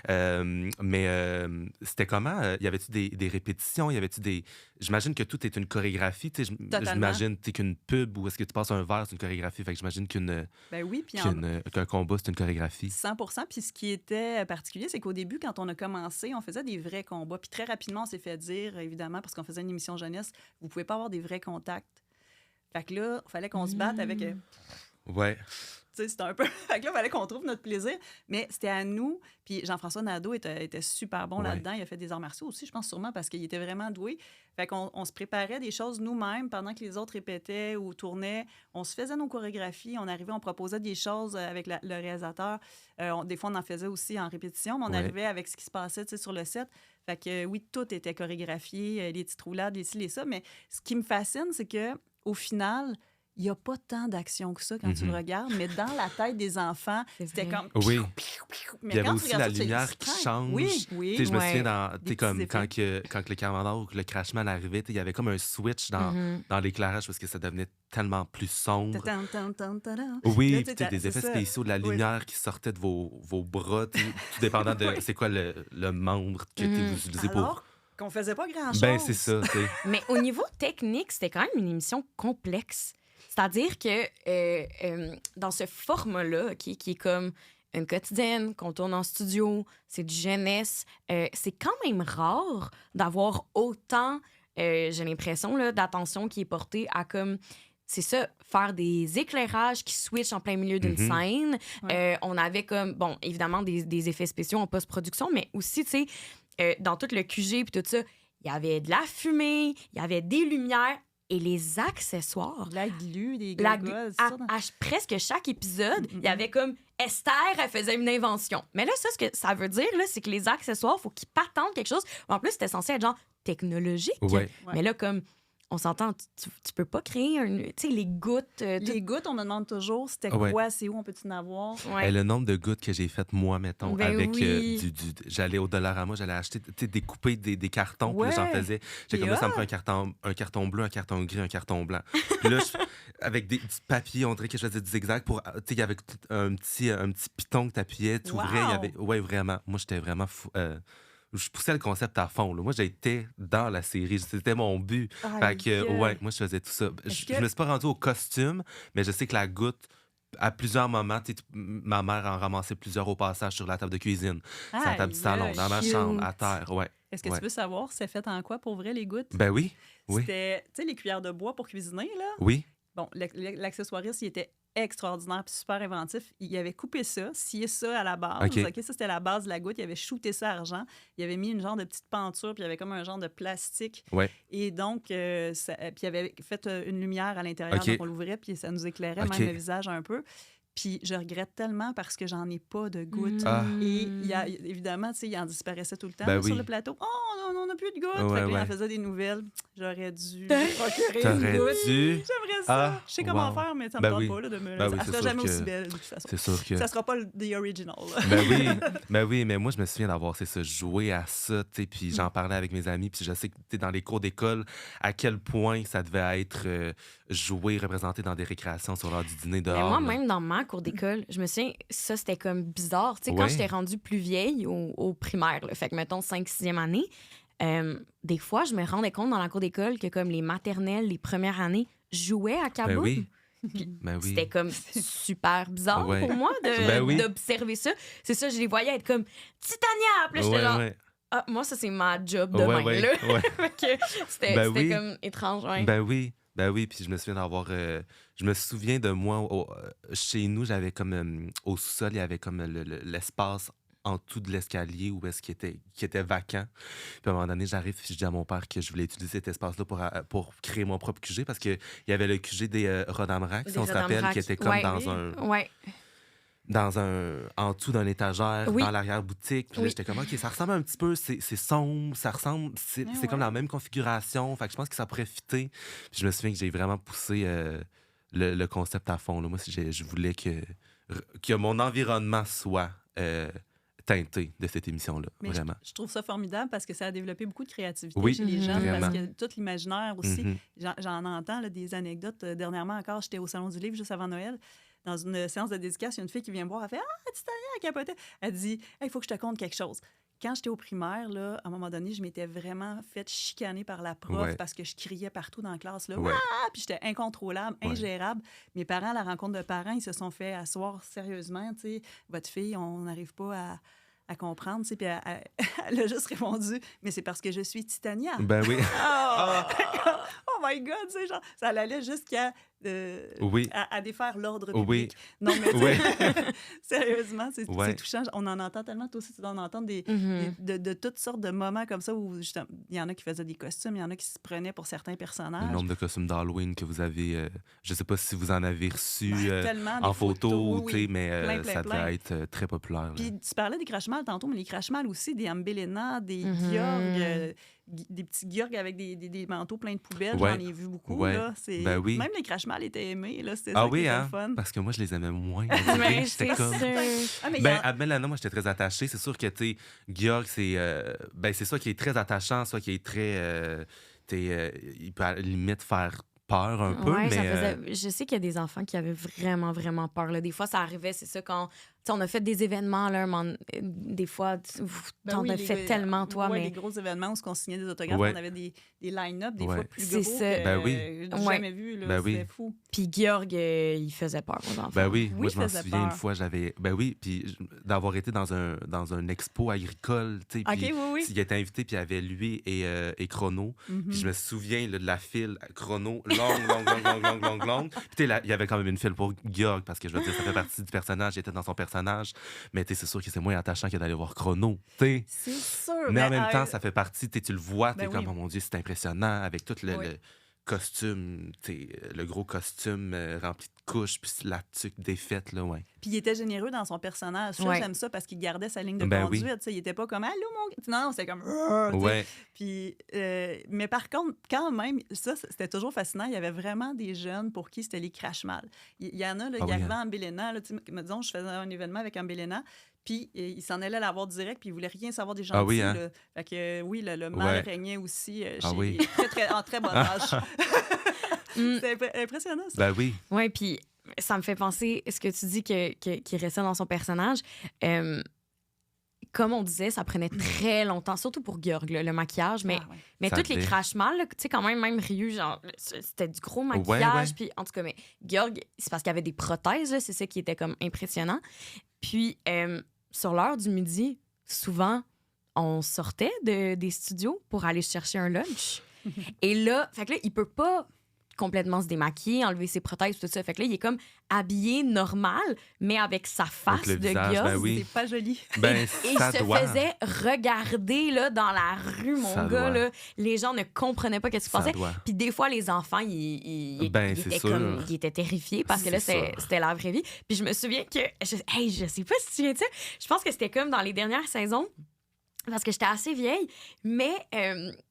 Mais c'était comment? Y avait-tu des répétitions? Y avait-tu des... J'imagine que tout est une chorégraphie. Tu sais,
Totalement.
j'imagine qu'une pub ou est-ce que tu passes un verre, c'est une chorégraphie. Fait que j'imagine
Ben oui, puis
qu'un combat, c'est une chorégraphie.
100 Puis ce qui était particulier, c'est qu'au début, quand on a commencé, on faisait des vrais combats. Puis très rapidement, on s'est fait dire, évidemment, parce qu'on faisait une émission jeunesse, vous pouvez pas avoir des vrais contacts. Fait que là, il fallait qu'on se batte avec...
Ouais.
Tu sais, c'était un peu... Fait que là, il fallait qu'on trouve notre plaisir. Mais c'était à nous. Puis Jean-François Nadeau était super bon
Ouais.
là-dedans. Il a fait des arts martiaux aussi, je pense sûrement, parce qu'il était vraiment doué. Fait qu'on se préparait des choses nous-mêmes pendant que les autres répétaient ou tournaient. On se faisait nos chorégraphies. On arrivait, on proposait des choses avec le réalisateur. Des fois, on en faisait aussi en répétition, mais on
Ouais.
arrivait avec ce qui se passait, tu sais, sur le set. Fait que oui, tout était chorégraphié, les petites roulades, les ci, les ça. Mais ce qui me fascine, c'est que au final, il n'y a pas tant d'action que ça quand tu le regardes, mais dans la tête des enfants,
C'est
c'était
vrai.
comme...
Oui.
Mais
Il y avait
quand tu
aussi
regardes
la
ça, tu fais,
lumière
c'est
qui
strange.
change.
Oui,
Tu sais,
oui.
je me
Ouais.
souviens, dans, tu
Des
sais, comme
petits
quand le Carmandor ou que le Crashman arrivait, tu sais, il y avait comme un switch
Mhm.
dans l'éclairage parce que ça devenait tellement plus sombre.
Tan, tan, tan, tan, tan.
Oui,
Là,
puis tu sais, des
c'est
effets
ça.
spéciaux, de la
Oui.
lumière qui sortait de vos bras, tout dépendant de c'est quoi le membre que vous utilisez pour.
Alors qu'on faisait pas grand-chose.
Ben, c'est ça, tu sais.
Mais au niveau technique, c'était quand même une émission complexe. C'est-à-dire que dans ce format-là, qui est comme une quotidienne, qu'on tourne en studio, c'est du jeunesse, c'est quand même rare d'avoir autant, j'ai l'impression, là, d'attention qui est portée à comme... C'est ça, faire des éclairages qui switchent en plein milieu d'une scène.
Ouais.
On avait comme, bon, évidemment, des effets spéciaux en post-production, mais aussi, tu sais, dans tout le QG puis tout ça, il y avait de la fumée, il y avait des lumières et les accessoires.
De la glu, des
La-
gogos,
à presque chaque épisode, il y avait comme Esther, elle faisait une invention. Mais là, ça, ce que ça veut dire, là, c'est que les accessoires, il faut qu'ils patentent quelque chose. En plus, c'était censé être genre technologique.
Ouais.
Mais là, comme on s'entend, tu peux pas créer un. Tu sais, les gouttes.
Les gouttes, on me demande toujours c'était
Ouais.
quoi, c'est où, on peut-tu en avoir?
Ouais.
Et le nombre de gouttes que j'ai faites, moi, mettons,
Ben
avec
oui.
j'allais au Dollarama, j'allais acheter, tu sais, découper des cartons, puis là, j'en
Ouais.
faisais. J'ai
Et
comme là, ça me fait un carton bleu, un carton gris, un carton blanc. Puis là, avec du papier, on dirait que je faisais du zigzag pour, tu sais, il y avait un petit piton que t'appuyais, tu ouvrais, il y avait, ouais, vraiment. Moi, j'étais vraiment fou. Je poussais le concept à fond, là. Moi, j'étais dans la série. C'était mon but. Fait que, ouais, moi, je faisais tout ça. Je me suis pas rendu au costume, mais je sais que la goutte, à plusieurs moments, ma mère en ramassait plusieurs au passage sur la table de cuisine, sur la table du salon, dans ma
cute.
chambre, à terre, ouais.
Est-ce que
Ouais.
tu veux savoir c'est fait en quoi pour vrai, les gouttes?
Ben oui, oui,
C'était, tu sais, les cuillères de bois pour cuisiner, là.
oui.
Bon, l'accessoiriste, il était extraordinaire puis super inventif. Il avait coupé ça, scié ça à la base.
OK.
OK, ça, c'était la base de la goutte. Il avait shooté ça argent. Il avait mis une genre de petite penture, puis il y avait comme un genre de plastique.
Ouais.
Et donc, puis il avait fait une lumière à l'intérieur.
OK.
Donc, on l'ouvrait, puis ça nous éclairait
OK.
même le visage un peu. Puis je regrette tellement parce que j'en ai pas de gouttes.
Ah.
Et évidemment, tu sais, il en disparaissait tout le temps
Ben
là, sur
oui.
le plateau. Oh, on n'a plus de gouttes.
Ouais,
Fait que là, il en
ouais.
faisait des nouvelles. J'aurais dû me procurer une
T'aurais
goutte.
dû.
J'aimerais ça.
Ah,
Je sais comment
wow.
faire, mais ça me
Ben
tente
oui.
pas là, de me.
Ben oui,
Elle
c'est
sera
sûr
jamais
que-
aussi belle, de toute façon.
C'est sûr que...
Ça sera pas le The Original.
Ben oui, mais moi, je me souviens d'avoir, c'est ça, joué à ça, tu sais, puis j'en parlais avec mes amis, puis je sais que, tu sais, dans les cours d'école, à quel point ça devait être joué, représenté dans des récréations sur l'heure du dîner
Mais
dehors.
moi,
là.
même dans ma cour d'école, je me souviens, ça, c'était comme bizarre. Tu sais, quand
Ouais.
j'étais rendue plus vieille au primaire, là, fait que mettons 5-6e année, des fois, je me rendais compte dans la cour d'école que comme les maternelles, les premières années, jouaient à
Ben
Kaboom.
oui,
Puis
ben oui.
C'était comme super bizarre
Ouais.
pour moi
Ben oui.
d'observer ça. C'est ça, je les voyais être comme Titania. Puis là, j'étais
Ouais,
genre,
ouais.
ah, moi, ça, c'est ma job de
Ouais,
même.
ouais,
Là.
ouais.
Fait que c'était
Ben
c'était
oui.
comme étrange. Ouais.
Ben oui, puis je me souviens d'avoir... je me souviens de moi, chez nous, j'avais comme... au sous-sol, il y avait comme l'espace en dessous de l'escalier où est-ce qui était vacant. Puis à un moment donné, j'arrive et je dis à mon père que je voulais utiliser cet espace-là pour créer mon propre QG parce qu'il y avait le QG des Rodamrac, si
Des
on se rappelle,
Rodamrac.
qui était comme
Ouais.
dans
Ouais.
en dessous d'un étagère,
Oui.
dans l'arrière-boutique. Puis là,
Oui.
j'étais comme, OK, ça ressemble un petit peu, c'est sombre, ça ressemble, c'est
Ouais.
comme la même configuration. Fait que je pense que ça pourrait fitter. Puis je me souviens que j'ai vraiment poussé le concept à fond. Là. Moi, je voulais que mon environnement soit teinté de cette émission-là,
Mais
vraiment.
je trouve ça formidable parce que ça a développé beaucoup de créativité
Oui,
chez les jeunes.
vraiment.
Parce que tout l'imaginaire aussi,
Mhm.
j'en entends là, des anecdotes. Dernièrement encore, j'étais au Salon du Livre juste avant Noël. Dans une séance de dédicace, il y a une fille qui vient me voir, elle fait « Ah, Titania, elle capotait. » Elle dit « Il faut que je te conte quelque chose. » Quand j'étais au primaire, là, à un moment donné, je m'étais vraiment fait chicaner par la prof
Ouais.
parce que je criais partout dans la classe. Là,
Ouais.
Ah! Puis j'étais incontrôlable,
Ouais.
ingérable. Mes parents, à la rencontre de parents, ils se sont fait asseoir sérieusement. Tu sais, votre fille, on n'arrive pas à comprendre. Tu sais, puis elle a juste répondu « Mais c'est parce que je suis Titania. »
Ben oui.
Oh my God! Tu sais, genre, ça allait jusqu'à
Oui.
à défaire l'ordre
Oui.
public. Non, mais tu sais,
Ouais.
sérieusement, c'est
Ouais.
touchant. On en entend tellement, toi aussi, tu dois en entendre
Mhm.
de toutes sortes de moments comme ça où justement, il y en a qui faisaient des costumes, il y en a qui se prenaient pour certains
Le
personnages.
nombre de costumes d'Halloween que vous avez, je sais pas si vous en avez reçu
Tellement, des
en photo,
oui,
tu sais,
oui.
mais
Plein, plein,
ça
plein.
devait être très populaire. là.
Puis tu parlais des crash-malles tantôt, mais les crash-malles aussi, des ambellénas, des
Mhm.
Georg, des petits Georg avec des manteaux pleins de poubelles,
Ouais.
j'en ai vu beaucoup.
Ouais.
Là. C'est...
Ben oui.
Même les crash-malles étaient aimés, là, c'était
Ah
ça qui
oui,
était
hein?
le fun.
Parce que moi, je les aimais moins. on dirait.
Mais
J'étais
c'est
comme...
sûr.
Ah, mais il y
Ben,
en-
à Mélana, moi, j'étais très attaché. C'est sûr que, tu sais, Georg, c'est soit qui est très attachant, soit qui est très... il peut à la limite faire peur un peu,
Ouais, ça
mais...
faisait... Je sais qu'il y a des enfants qui avaient vraiment, vraiment peur. Là. Des fois, ça arrivait, c'est ça, quand tu sais, on a fait des événements, là, des fois,
Ben
t'en
oui,
as
les
fait
gros-
tellement, toi,
ouais,
mais...
des gros événements où on signait des autographes,
Ouais.
on avait des line-up, des
Ouais.
fois plus
C'est
gros
ça.
que
Ben oui.
j'ai
Ouais.
jamais vu. Là,
Ben oui.
C'était fou.
Puis Georg, il faisait peur aux enfants.
Ben oui,
Oui,
moi je m'en
faisait
souviens une
peur.
fois, ben oui, puis d'avoir été dans un expo agricole, tu sais,
OK,
puis
oui, oui.
il était invité, puis il y avait lui et Chrono,
Mhm.
puis je me souviens là, de la file Chrono, longue, puis tu sais, là, il y avait quand même une file pour Georg, parce que je veux dire, ça fait partie du personnage, il était dans son personnage, mais tu sais, c'est sûr que c'est moins attachant que d'aller voir Chrono, tu sais.
C'est sûr.
Mais en
ben,
même temps, ça fait partie, tu sais, tu le vois, tu es
Ben
comme,
oui.
oh mon Dieu, c'est impressionnant, avec tout le
Oui.
costume, tu sais, le gros costume rempli de couches, puis la tuque défaite, là, ouais.
Puis il était généreux dans son personnage. Ça,
Ouais.
j'aime ça parce qu'il gardait sa ligne de
Ben oui.
conduite. Tu sais, il était pas comme « Allô, mon... » Non, c'était comme « tu sais.
Ouais,
Puis, mais par contre, quand même, ça, c'était toujours fascinant. Il y avait vraiment des jeunes pour qui c'était les crash-mal. Il y en a, là,
Ah
qui
oui,
arrivaient
hein.
en Ambélena. Là, tu sais, disons, je faisais un événement avec Ambélena, puis il s'en allait la voir direct, puis il voulait rien savoir des gentils.
Ah oui, hein?
Là. Fait que oui, le mal
Ouais.
régnait aussi
Ah
chez,
oui.
en très bon âge.
Mm.
C'était impressionnant, ça.
ben oui.
Oui, puis ça me fait penser, ce que tu dis qu'il restait dans son personnage. Comme on disait, ça prenait très longtemps, surtout pour Georg, là, le maquillage. Mais,
Ah, ouais.
mais
Ça
toutes les
devait.
crash-mal, tu sais, quand même Ryu, genre, c'était du gros maquillage.
ouais.
Puis, en tout cas, mais Georg, c'est parce qu'il y avait des prothèses, là, c'est ça qui était comme impressionnant. Puis, sur l'heure du midi, souvent, on sortait des studios pour aller chercher un lunch. Et là, fait que là, il peut pas complètement se démaquiller, enlever ses prothèses, tout ça. Fait que là, il est comme habillé normal, mais avec sa face
Avec le
de
visage,
gosse.
ben oui.
C'est pas joli.
Ben,
Et il
ça
se
doit.
faisait regarder là, dans la rue, mon
Ça
gars.
doit.
Là. Les gens ne comprenaient pas ce qui se
Ça
passait.
doit.
Puis des fois, les enfants,
Ben,
ils
c'est
étaient
sûr.
comme, ils étaient terrifiés parce que là,
C'est sûr.
c'était la vraie vie. Puis je me souviens que, je sais pas si tu te souviens de ça, je pense que c'était comme dans les dernières saisons, parce que j'étais assez vieille, mais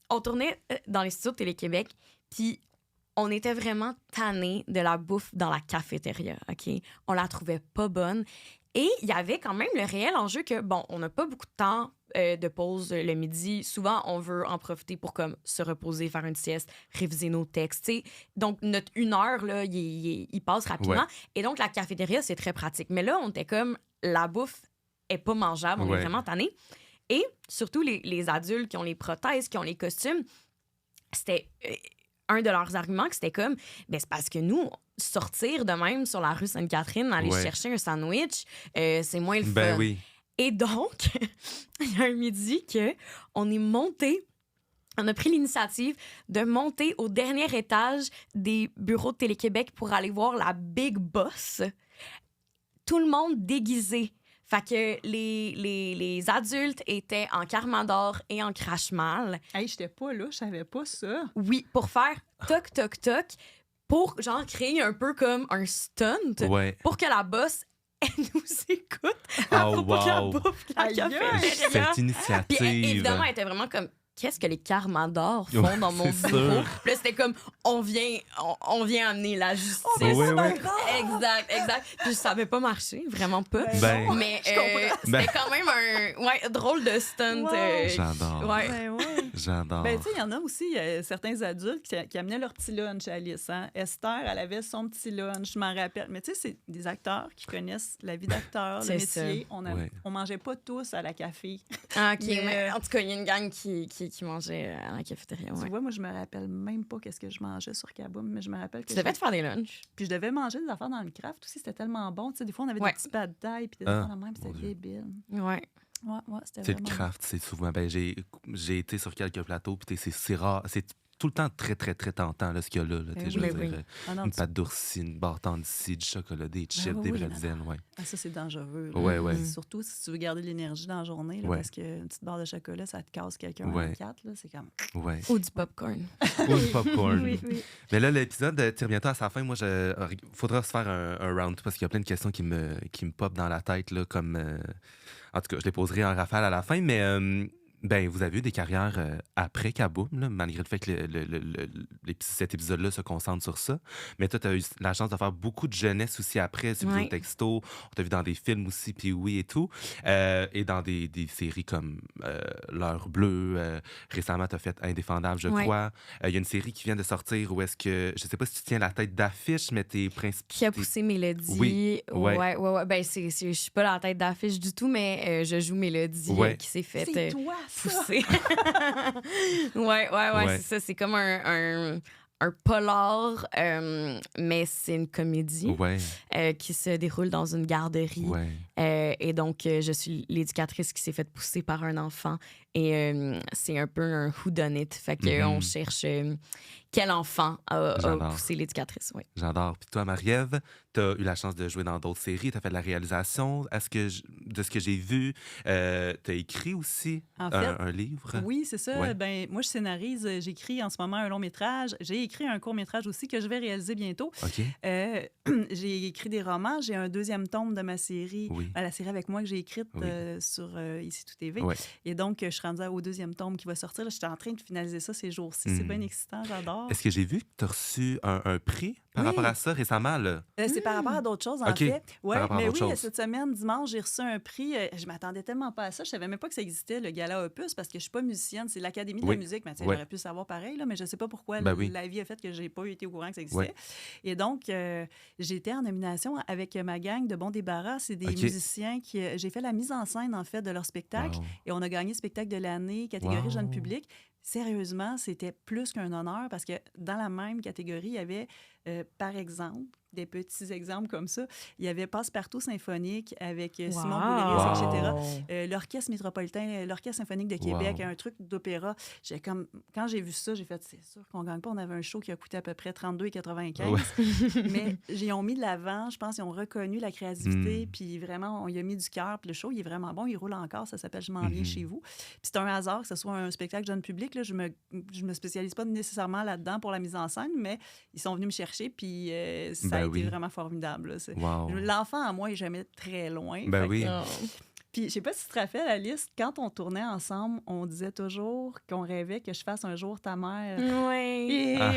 on tournait dans les studios de Télé-Québec, puis on était vraiment tannés de la bouffe dans la cafétéria, OK? On la trouvait pas bonne. Et il y avait quand même le réel enjeu que, bon, on n'a pas beaucoup de temps de pause le midi. Souvent, on veut en profiter pour comme se reposer, faire une sieste, réviser nos textes, tu sais. Donc, notre 1 heure, là, il passe rapidement.
Ouais.
Et donc, la cafétéria, c'est très pratique. Mais là, on était comme, la bouffe est pas mangeable, on est
Ouais.
vraiment tannés. Et surtout, les adultes qui ont les prothèses, qui ont les costumes, c'était un de leurs arguments que c'était comme, ben c'est parce que nous, sortir de même sur la rue Sainte-Catherine, aller
Ouais.
chercher un sandwich, c'est moins le fun.
Ben oui.
Et donc, il y a un midi qu'on est monté, on a pris l'initiative de monter au dernier étage des bureaux de Télé-Québec pour aller voir la Big Boss. Tout le monde déguisé. Fait que les adultes étaient en Carmador et en Crash-Mal.
Hey, j'étais pas là, je savais pas ça.
Oui, pour faire toc, toc, toc, pour genre créer un peu comme un stunt
Ouais.
pour que la boss, elle nous écoute
Oh,
à propos de la
wow.
bouffe, la
Aïe, aïe.
cafétéria.
Cette
Puis
initiative.
évidemment, elle était vraiment comme, qu'est-ce que les Carmador font
Ouais,
dans mon
c'est
bureau?
sûr.
Puis là, c'était comme, on vient amener la justice.
Oui, oui.
Exact. Puis ça n'avait pas marché, vraiment pas.
Ben.
Mais
Je comprends.
c'était
Ben.
quand même un drôle de stunt.
Wow.
J'adore.
Ouais.
Ben ouais.
J'adore.
Ben, tu sais, il y en a aussi certains adultes qui amenaient leur petit lunch à Alice. Hein? Esther, elle avait son petit lunch, je m'en rappelle. Mais tu sais, c'est des acteurs qui connaissent la vie d'acteur, le
C'est
métier.
ça.
Ouais.
On mangeait pas tous à la café.
Ah, OK,
Mais-
mais en tout cas, il y a une gang qui mangeait à la cafétéria.
Tu
Ouais.
vois, moi, je me rappelle même pas qu'est-ce que je mangeais sur Kaboom, mais je me rappelle que
Tu devais te faire des lunchs.
Puis je devais manger des affaires dans le craft aussi, c'était tellement bon. Tu sais, des fois, on avait
Ouais.
des petits pas de taille, puis des
Ah,
affaires de même,
mon
c'était
Dieu.
débile.
Ouais.
Ouais, c'était
C'est le
vraiment...
craft, c'est souvent. Ben, j'ai été sur quelques plateaux, puis c'est rare. C'est tout le temps très, très, très tentant, là, ce qu'il y a là.
Ben
je
oui.
veux
Ben
dire,
oui.
Ah non,
une pâte d'oursin, une barre d'ici, du chocolat, des chips,
oui,
des
oui,
bretzels, ouais.
Ah, ça, c'est dangereux. là.
Ouais, ouais.
Surtout si tu veux garder de l'énergie dans la journée, là,
Ouais.
parce qu'une petite barre de chocolat, ça te casse quelqu'un
Ouais.
en quatre. Là, c'est comme...
Ouais.
Ou du popcorn.
Ou le popcorn.
Oui, oui.
Mais là, l'épisode tire bientôt à sa fin. Moi, faudra se faire un round parce qu'il y a plein de questions qui me pop dans la tête, là, comme. En tout cas, je les poserai en rafale à la fin, mais. Ben, vous avez eu des carrières après Kaboom, là, malgré le fait que cet épisode-là se concentre sur ça. Mais toi, tu as eu la chance de faire beaucoup de jeunesse aussi après, sur
Ouais.
Vidéo Texto. On t'a vu dans des films aussi, puis oui et tout. Et dans des séries comme L'heure bleue. Récemment, tu as fait Indéfendable, je
Ouais.
crois. Il y a une série qui vient de sortir où est-ce que. Je sais pas si tu tiens la tête d'affiche, mais tes principaux.
Qui a poussé Mélodie.
Oui, ouais.
Ouais. Ben, je suis pas la tête d'affiche du tout, mais je joue Mélodie
Ouais.
qui s'est faite
C'est toi, ça!
pousser. ouais,
Ouais.
c'est ça. C'est comme un polar, mais c'est une comédie
Ouais,
qui se déroule dans une garderie.
ouais.
Et donc, je suis l'éducatrice qui s'est faite pousser par un enfant. Et c'est un peu un whodunit. Fait qu'on
Mhm.
cherche quel enfant a
J'adore.
poussé l'éducatrice. Oui.
J'adore. Puis toi, Marie-Ève, tu as eu la chance de jouer dans d'autres séries, tu as fait de la réalisation. Est-ce que, de ce que j'ai vu, tu as écrit aussi
En fait,
un livre?
Oui, c'est ça.
Ouais.
Ben, moi, je scénarise. J'écris en ce moment un long métrage. J'ai écrit un court métrage aussi que je vais réaliser bientôt.
OK.
J'ai écrit des romans. J'ai un deuxième tome de ma série,
Oui.
la série avec moi que j'ai écrite
Oui.
sur Ici Tout TV.
Ouais.
Et donc, je suis rendue au deuxième tome qui va sortir. Là, je suis en train de finaliser ça ces jours-ci. C'est bien excitant, j'adore.
Est-ce que j'ai vu que tu as reçu un prix par
Oui.
rapport à ça récemment? Là?
C'est par rapport à d'autres choses, en
OK.
fait. Ouais,
Par rapport à
mais
d'autres
oui,
choses.
cette semaine, dimanche, j'ai reçu un prix. Je m'attendais tellement pas à ça. Je savais même pas que ça existait, le Gala Opus, parce que je suis pas musicienne. C'est l'Académie de
Oui.
la musique. Mais tu sais,
Ouais.
j'aurais pu le savoir pareil, là, mais je sais pas pourquoi
Ben oui.
la vie a fait que j'ai pas été au courant que ça existait.
Ouais.
Et donc, j'étais en nomination avec ma gang de Bon Débarras. C'est des
OK.
musiciens qui... j'ai fait la mise en scène, en fait, de leur spectacle.
Wow.
Et on a gagné spectacle de l'année, catégorie
Wow.
jeune public. Sérieusement, c'était plus qu'un honneur parce que dans la même catégorie, il y avait, par exemple, des petits exemples comme ça. Il y avait Passe-Partout symphonique avec Simon
Wow.
Boulris,
Wow.
etc. L'Orchestre métropolitain, l'Orchestre symphonique de Québec,
Wow.
un truc d'opéra. Quand j'ai vu ça, j'ai fait, c'est sûr qu'on gagne pas. On avait un show qui a coûté à peu près 32,95.
Ouais.
Mais ils ont mis de l'avant, je pense, ils ont reconnu la créativité, puis vraiment, on y a mis du cœur. Puis le show, il est vraiment bon, il roule encore, ça s'appelle « Je m'en viens chez vous ». Puis c'est un hasard que ce soit un spectacle jeune public. Là, je me spécialise pas nécessairement là-dedans pour la mise en scène, mais ils sont venus me chercher, puis ça a
Ben
été
oui.
vraiment formidable. Là.
Wow.
L'enfant, en moi, est jamais très loin.
Ben
Fait que-
oui.
Oh.
Puis, je sais pas si tu te rappelles, Alice, quand on tournait ensemble, on disait toujours qu'on rêvait que je fasse un jour ta mère.
Ouais.
Ah.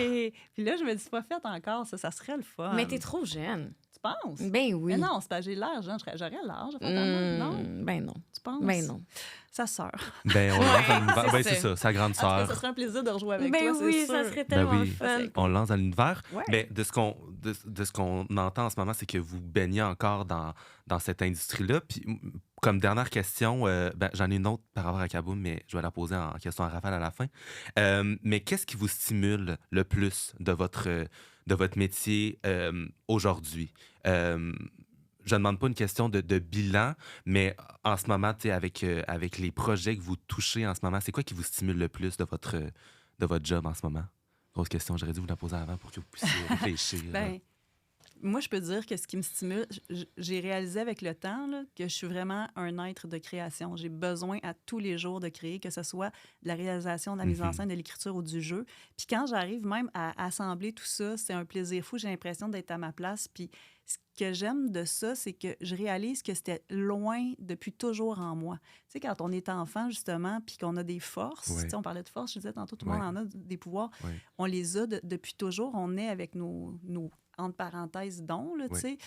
Puis là, je me dis, c'est pas fait encore, ça serait le fun.
Mais t'es trop jeune.
Tu penses?
Ben oui.
Mais non, c'est pas j'ai l'âge, hein, j'aurais l'âge de faire ta mère. Non,
Ben non.
tu penses?
Ben non.
Sa sœur.
Ben, on lance dans l'univers.
c'est
Ben, c'est
ça.
ça, sa grande
En tout cas,
sœur.
ça serait un plaisir de rejouer avec
Ben
toi,
oui,
c'est sûr.
ça serait tellement
oui.
fun.
On lance dans l'univers.
Ouais.
Mais de ce qu'on entend en ce moment, c'est que vous baignez encore dans cette industrie-là. Puis, comme dernière question, ben, j'en ai une autre par rapport à Kaboom, mais je vais la poser en question à Raphaël à la fin. Mais qu'est-ce qui vous stimule le plus de votre métier aujourd'hui? Je ne demande pas une question de bilan, mais en ce moment, avec les projets que vous touchez en ce moment, c'est quoi qui vous stimule le plus de votre job en ce moment? Grosse question, j'aurais dû vous la poser avant pour que vous puissiez réfléchir.
Ben, moi, je peux dire que ce qui me stimule, j'ai réalisé avec le temps là, que je suis vraiment un être de création. J'ai besoin à tous les jours de créer, que ce soit de la réalisation, de la mise en scène, de l'écriture ou du jeu. Puis quand j'arrive même à assembler tout ça, c'est un plaisir fou. J'ai l'impression d'être à ma place. Puis ce que j'aime de ça, c'est que je réalise que c'était loin depuis toujours en moi. Tu sais, quand on est enfant, justement, puis qu'on a des forces,
Ouais.
tu sais, on parlait de force, je disais tantôt, tout le monde en a des pouvoirs.
Ouais.
On les a depuis toujours. On est avec nos entre parenthèses, dons, là, tu
Oui.
sais.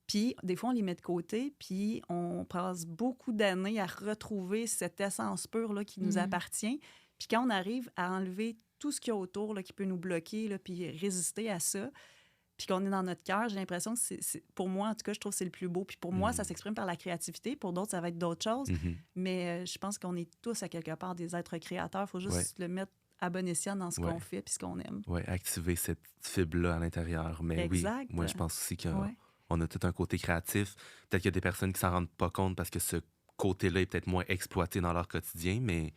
Puis, des fois, on les met de côté, puis on passe beaucoup d'années à retrouver cette essence pure là, qui nous appartient. Puis quand on arrive à enlever tout ce qu'il y a autour là, qui peut nous bloquer, là, puis résister à ça, puis qu'on est dans notre cœur, j'ai l'impression que pour moi, en tout cas, je trouve que c'est le plus beau. Puis pour moi, ça s'exprime par la créativité. Pour d'autres, ça va être d'autres choses. Mais je pense qu'on est tous, à quelque part, des êtres créateurs. Il faut juste le mettre à bon escient dans ce qu'on fait puis ce qu'on aime.
Oui, activer cette fibre-là à l'intérieur. Mais
Exact.
oui, moi, je pense aussi qu'on
Ouais.
a tout un côté créatif. Peut-être qu'il y a des personnes qui s'en rendent pas compte parce que ce côté-là est peut-être moins exploité dans leur quotidien, mais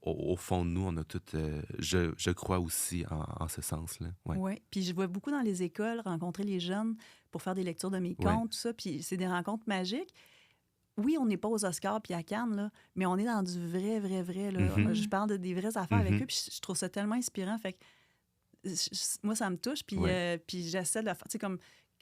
au fond de nous, on a tout, je crois aussi en ce sens-là. Ouais.
Oui. Puis je vois beaucoup dans les écoles rencontrer les jeunes pour faire des lectures de mes contes, tout ça. Puis c'est des rencontres magiques. Oui, on n'est pas aux Oscars puis à Cannes, là, mais on est dans du vrai, vrai, vrai. Là. Je parle des vraies affaires avec eux, puis je trouve ça tellement inspirant. Fait que moi, ça me touche, puis, puis j'essaie de le faire. Tu sais, comme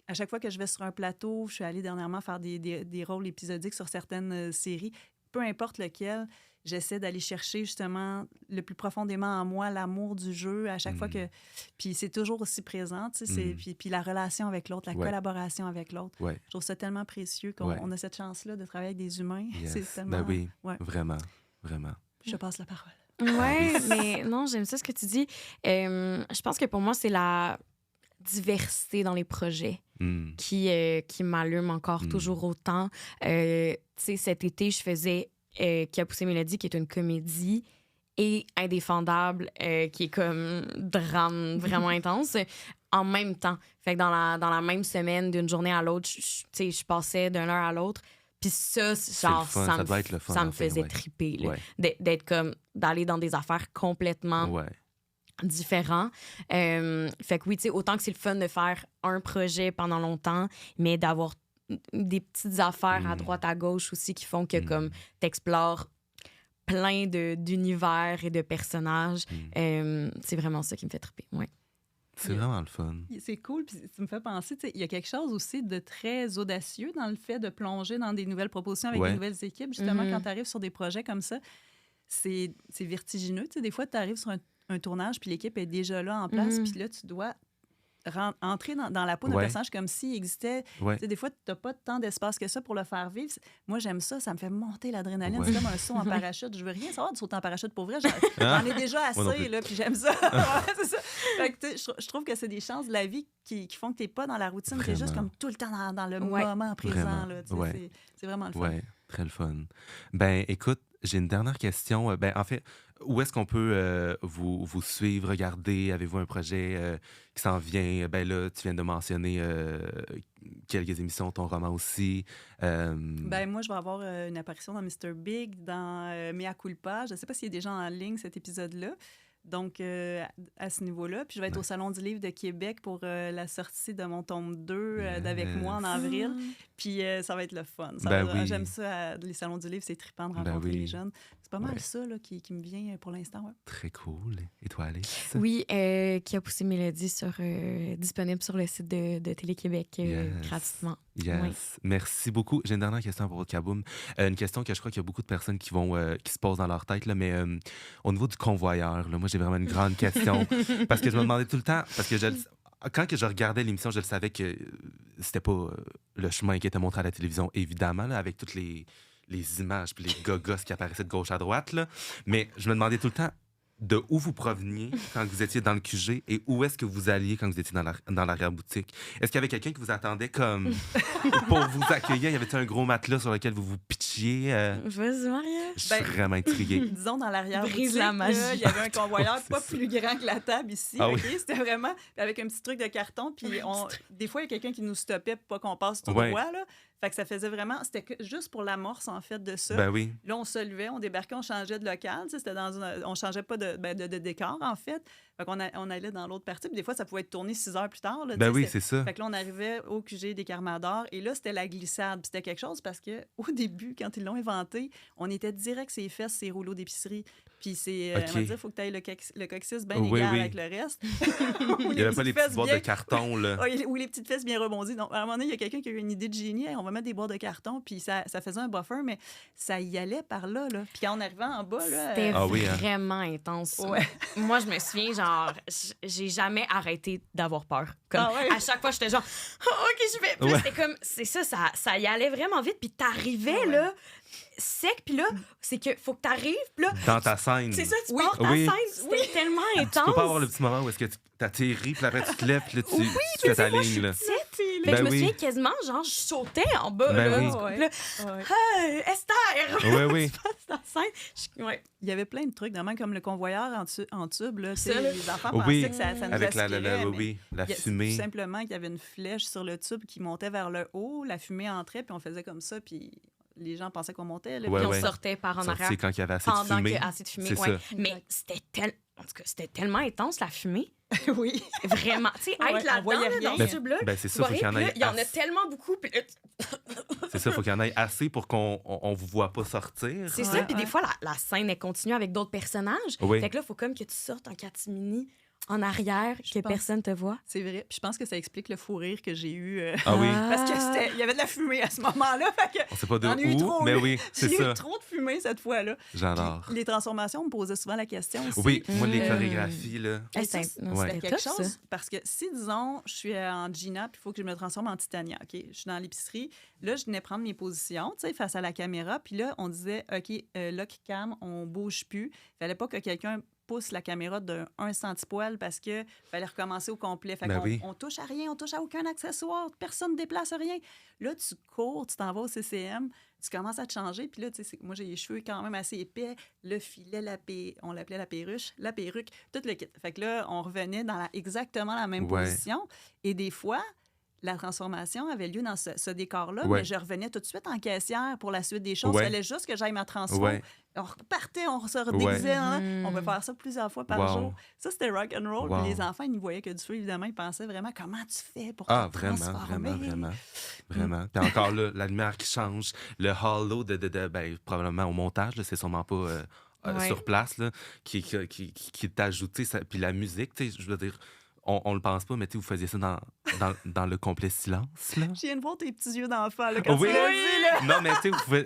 à chaque fois que je vais sur un plateau, je suis allée dernièrement faire des rôles épisodiques sur certaines séries, peu importe lequel, j'essaie d'aller chercher justement le plus profondément en moi l'amour du jeu à chaque fois que... Puis c'est toujours aussi présent, tu sais, puis la relation avec l'autre, la collaboration avec l'autre.
Ouais.
Je trouve ça tellement précieux qu'on a cette chance-là de travailler avec des humains.
Yes.
C'est tellement...
Ben oui,
Ouais.
vraiment, vraiment.
Je te passe la parole.
Ouais, mais non, j'aime ça ce que tu dis. Je pense que pour moi, c'est la diversité dans les projets qui m'allume encore toujours autant. Tu sais, cet été, je faisais Qui a poussé Mélodie, qui est une comédie, et Indéfendable, qui est comme drame vraiment intense, en même temps. Fait que dans la même semaine, d'une journée à l'autre, tu sais, je passais d'une heure à l'autre. Puis ça, genre,
le fun, ça doit être le fun,
ça me
enfin,
faisait
ouais.
triper, là.
Ouais.
D'être comme, d'aller dans des affaires complètement
Ouais.
différents. Fait que oui, tu sais, autant que c'est le fun de faire un projet pendant longtemps, mais d'avoir des petites affaires à droite, à gauche aussi qui font que, comme, t'explores plein d'univers et de personnages. C'est vraiment ça qui me fait triper, ouais.
C'est vraiment le fun.
C'est cool, puis tu me fais penser, tu sais, il y a quelque chose aussi de très audacieux dans le fait de plonger dans des nouvelles propositions avec des nouvelles équipes. Justement, quand tu arrives sur des projets comme ça, c'est vertigineux. Tu sais, des fois, tu arrives sur un tournage, puis l'équipe est déjà là en place, puis là, tu dois entrer dans la peau d'un personnage comme s'il existait.
Ouais.
Tu sais, des fois, tu n'as pas tant d'espace que ça pour le faire vivre. Moi, j'aime ça. Ça me fait monter l'adrénaline. C'est comme un saut en parachute. Je veux rien savoir de sauter en parachute pour vrai. J'en ai déjà
Moi non
assez,
plus.
là, puis j'aime ça. Ouais, c'est ça. Fait que, tu sais, je trouve que c'est des chances de la vie qui font que tu n'es pas dans la routine. Tu es juste
Vraiment.
comme tout le temps dans le
Ouais.
moment présent.
Vraiment.
Là, tu sais,
Ouais.
c'est vraiment le fun.
Oui, très le fun. Ben, écoute, j'ai une dernière question. Ben, en fait, où est-ce qu'on peut vous suivre, regarder? Avez-vous un projet qui s'en vient? Ben là, tu viens de mentionner quelques émissions, ton roman aussi.
Ben moi, je vais avoir une apparition dans Mr. Big, dans Mea Culpa. Je ne sais pas s'il y a des gens en ligne cet épisode-là. Donc, à ce niveau-là. Puis, je vais être au Salon du livre de Québec pour la sortie de mon tome 2 d'Avec moi en avril. Puis, ça va être le fun. J'aime ça, les salons du livre, c'est trippant de rencontrer les jeunes. C'est pas mal ça là, qui me vient pour l'instant. Ouais.
Très cool. Et toi, Alice?
Oui, qui a poussé Mélodie disponible sur le site de Télé-Québec gratuitement.
Yes. Oui. Merci beaucoup. J'ai une dernière question pour Kaboom. Une question que je crois qu'il y a beaucoup de personnes qui se posent dans leur tête, là, mais au niveau du convoyeur, là, moi, j'ai vraiment une grande question. Parce que je me demandais tout le temps, parce que quand je regardais l'émission, je le savais que c'était pas le chemin qui était montré à la télévision, évidemment, là, avec toutes les images puis les gogos qui apparaissaient de gauche à droite. Là. Mais je me demandais tout le temps de où vous proveniez quand vous étiez dans le QG et où est-ce que vous alliez quand vous étiez dans l'arrière-boutique. Est-ce qu'il y avait quelqu'un qui vous attendait comme pour vous accueillir? Y avait-il un gros matelas sur lequel vous vous pitchiez?
Vas-y, Maria.
Je suis vraiment intrigué.
Disons, dans l'arrière-boutique,
la magie.
il y avait un convoyeur pas plus grand que la table ici.
Ah,
okay?
oui.
C'était vraiment avec un petit truc de carton. Puis des fois, il y a quelqu'un qui nous stoppait pour pas qu'on passe tout droit. Là. Fait que ça faisait vraiment... C'était juste pour l'amorce, en fait, de ça.
Ben oui.
Là, on se levait, on débarquait, on changeait de local. C'était on changeait pas de décor, en fait. Fait qu'on on allait dans l'autre partie. Puis des fois, ça pouvait être tourné 6 heures plus tard. Là,
ben oui, c'est ça.
Fait que là, on arrivait au QG des Carmadors. Et là, c'était la glissade. Puis c'était quelque chose parce qu'au début, quand ils l'ont inventé, on était direct ses fesses, ses rouleaux d'épicerie. Puis c'est... on va dire, il faut que tu ailles le coccyx bien égal avec le reste.
Il n'y avait pas les petites boîtes de carton, là.
Ou les petites fesses bien rebondies. Donc, à un moment donné, il y a quelqu'un qui a eu une idée de génie. Hey, on va mettre des boîtes de carton. Puis ça faisait un buffer, mais ça y allait par là. Puis quand on arrivait en bas... là,
c'était vraiment intense. Ouais. Moi, je me souviens, genre, j'ai jamais arrêté d'avoir peur. Comme, à chaque fois, j'étais genre, OK, je vais. Puis là, c'était comme, c'est ça y allait vraiment vite. Puis t'arrivais, là, sec, puis là, c'est que faut que t'arrives, puis là...
Dans ta scène.
C'est ça, tu pars ta scène. C'était tellement intense.
Tu peux pas avoir le petit moment où est-ce que tu t'atterris, puis après tu te lèves, puis là, tu fais ta ligne, là.
Je me souviens quasiment, genre, je sautais en bas, là. Là, Esther!
Oui.
Ta scène.
Il y avait plein de trucs, vraiment comme le convoyeur en tube, là. Les enfants pensaient que ça nous
avec
aspirait.
la fumée.
Tout simplement qu'il y avait une flèche sur le tube qui montait vers le haut, la fumée entrait, puis on faisait comme ça, puis... Les gens pensaient qu'on montait. Là,
puis on sortait par en arrière.
C'est quand il y avait assez de fumée.
Pendant qu'il y avait assez de fumée,
ça.
Mais c'était tellement intense, la fumée.
Oui.
Vraiment. Tu sais, être là-dedans, dans ce tube-là,
c'est ça, faut qu'il y en ait.
Il y en a tellement beaucoup.
C'est ça, faut qu'il y en ait assez pour qu'on vous voit pas sortir.
C'est ça, puis des fois, la scène, elle continue avec d'autres personnages. Fait que là, il faut comme que tu sortes en catimini en arrière, que personne te voit.
C'est vrai. Puis je pense que ça explique le fou rire que j'ai eu.
Ah oui.
Parce qu'il y avait de la fumée à ce moment-là. Fait que
on sait pas de où, mais oui, c'est ça.
Il y a eu trop de fumée cette fois-là.
J'adore.
Puis les transformations, on me posait souvent la question aussi.
Oui, moi, les chorégraphies, là.
C'était quelque chose. Parce que si, disons, je suis en Gina, puis il faut que je me transforme en Titania. OK? Je suis dans l'épicerie. Là, je venais prendre mes positions, tu sais, face à la caméra. Puis là, on disait, OK, lock cam, on bouge plus. Il fallait pas que quelqu'un pousse la caméra d'un centipole parce qu'il fallait recommencer au complet. Fait qu'on on touche à rien, on touche à aucun accessoire, personne ne déplace rien. Là, tu cours, tu t'en vas au CCM, tu commences à te changer. Puis là, tu sais, moi, j'ai les cheveux quand même assez épais, le filet, on l'appelait la perruque, tout le kit. Fait que là, on revenait dans exactement la même position. Et des fois, la transformation avait lieu dans ce décor-là, mais je revenais tout de suite en caissière pour la suite des choses. Il fallait juste que j'aille ma transformation. On repartait, on se redéguisait. On va faire ça plusieurs fois par jour. Ça, c'était rock and roll. Puis les enfants, ils n'y voyaient que du feu, évidemment. Ils pensaient vraiment, comment tu fais pour te transformer?
Vraiment. Puis encore là, la lumière qui change, le hollow probablement au montage, là, c'est sûrement pas sur place, là, qui est ajouté. Puis la musique, je veux dire... On le pense pas, mais vous faisiez ça dans le complet silence, là.
Je viens de voir tes petits yeux d'enfant, là, quand tu l'as dit, là.
Non, mais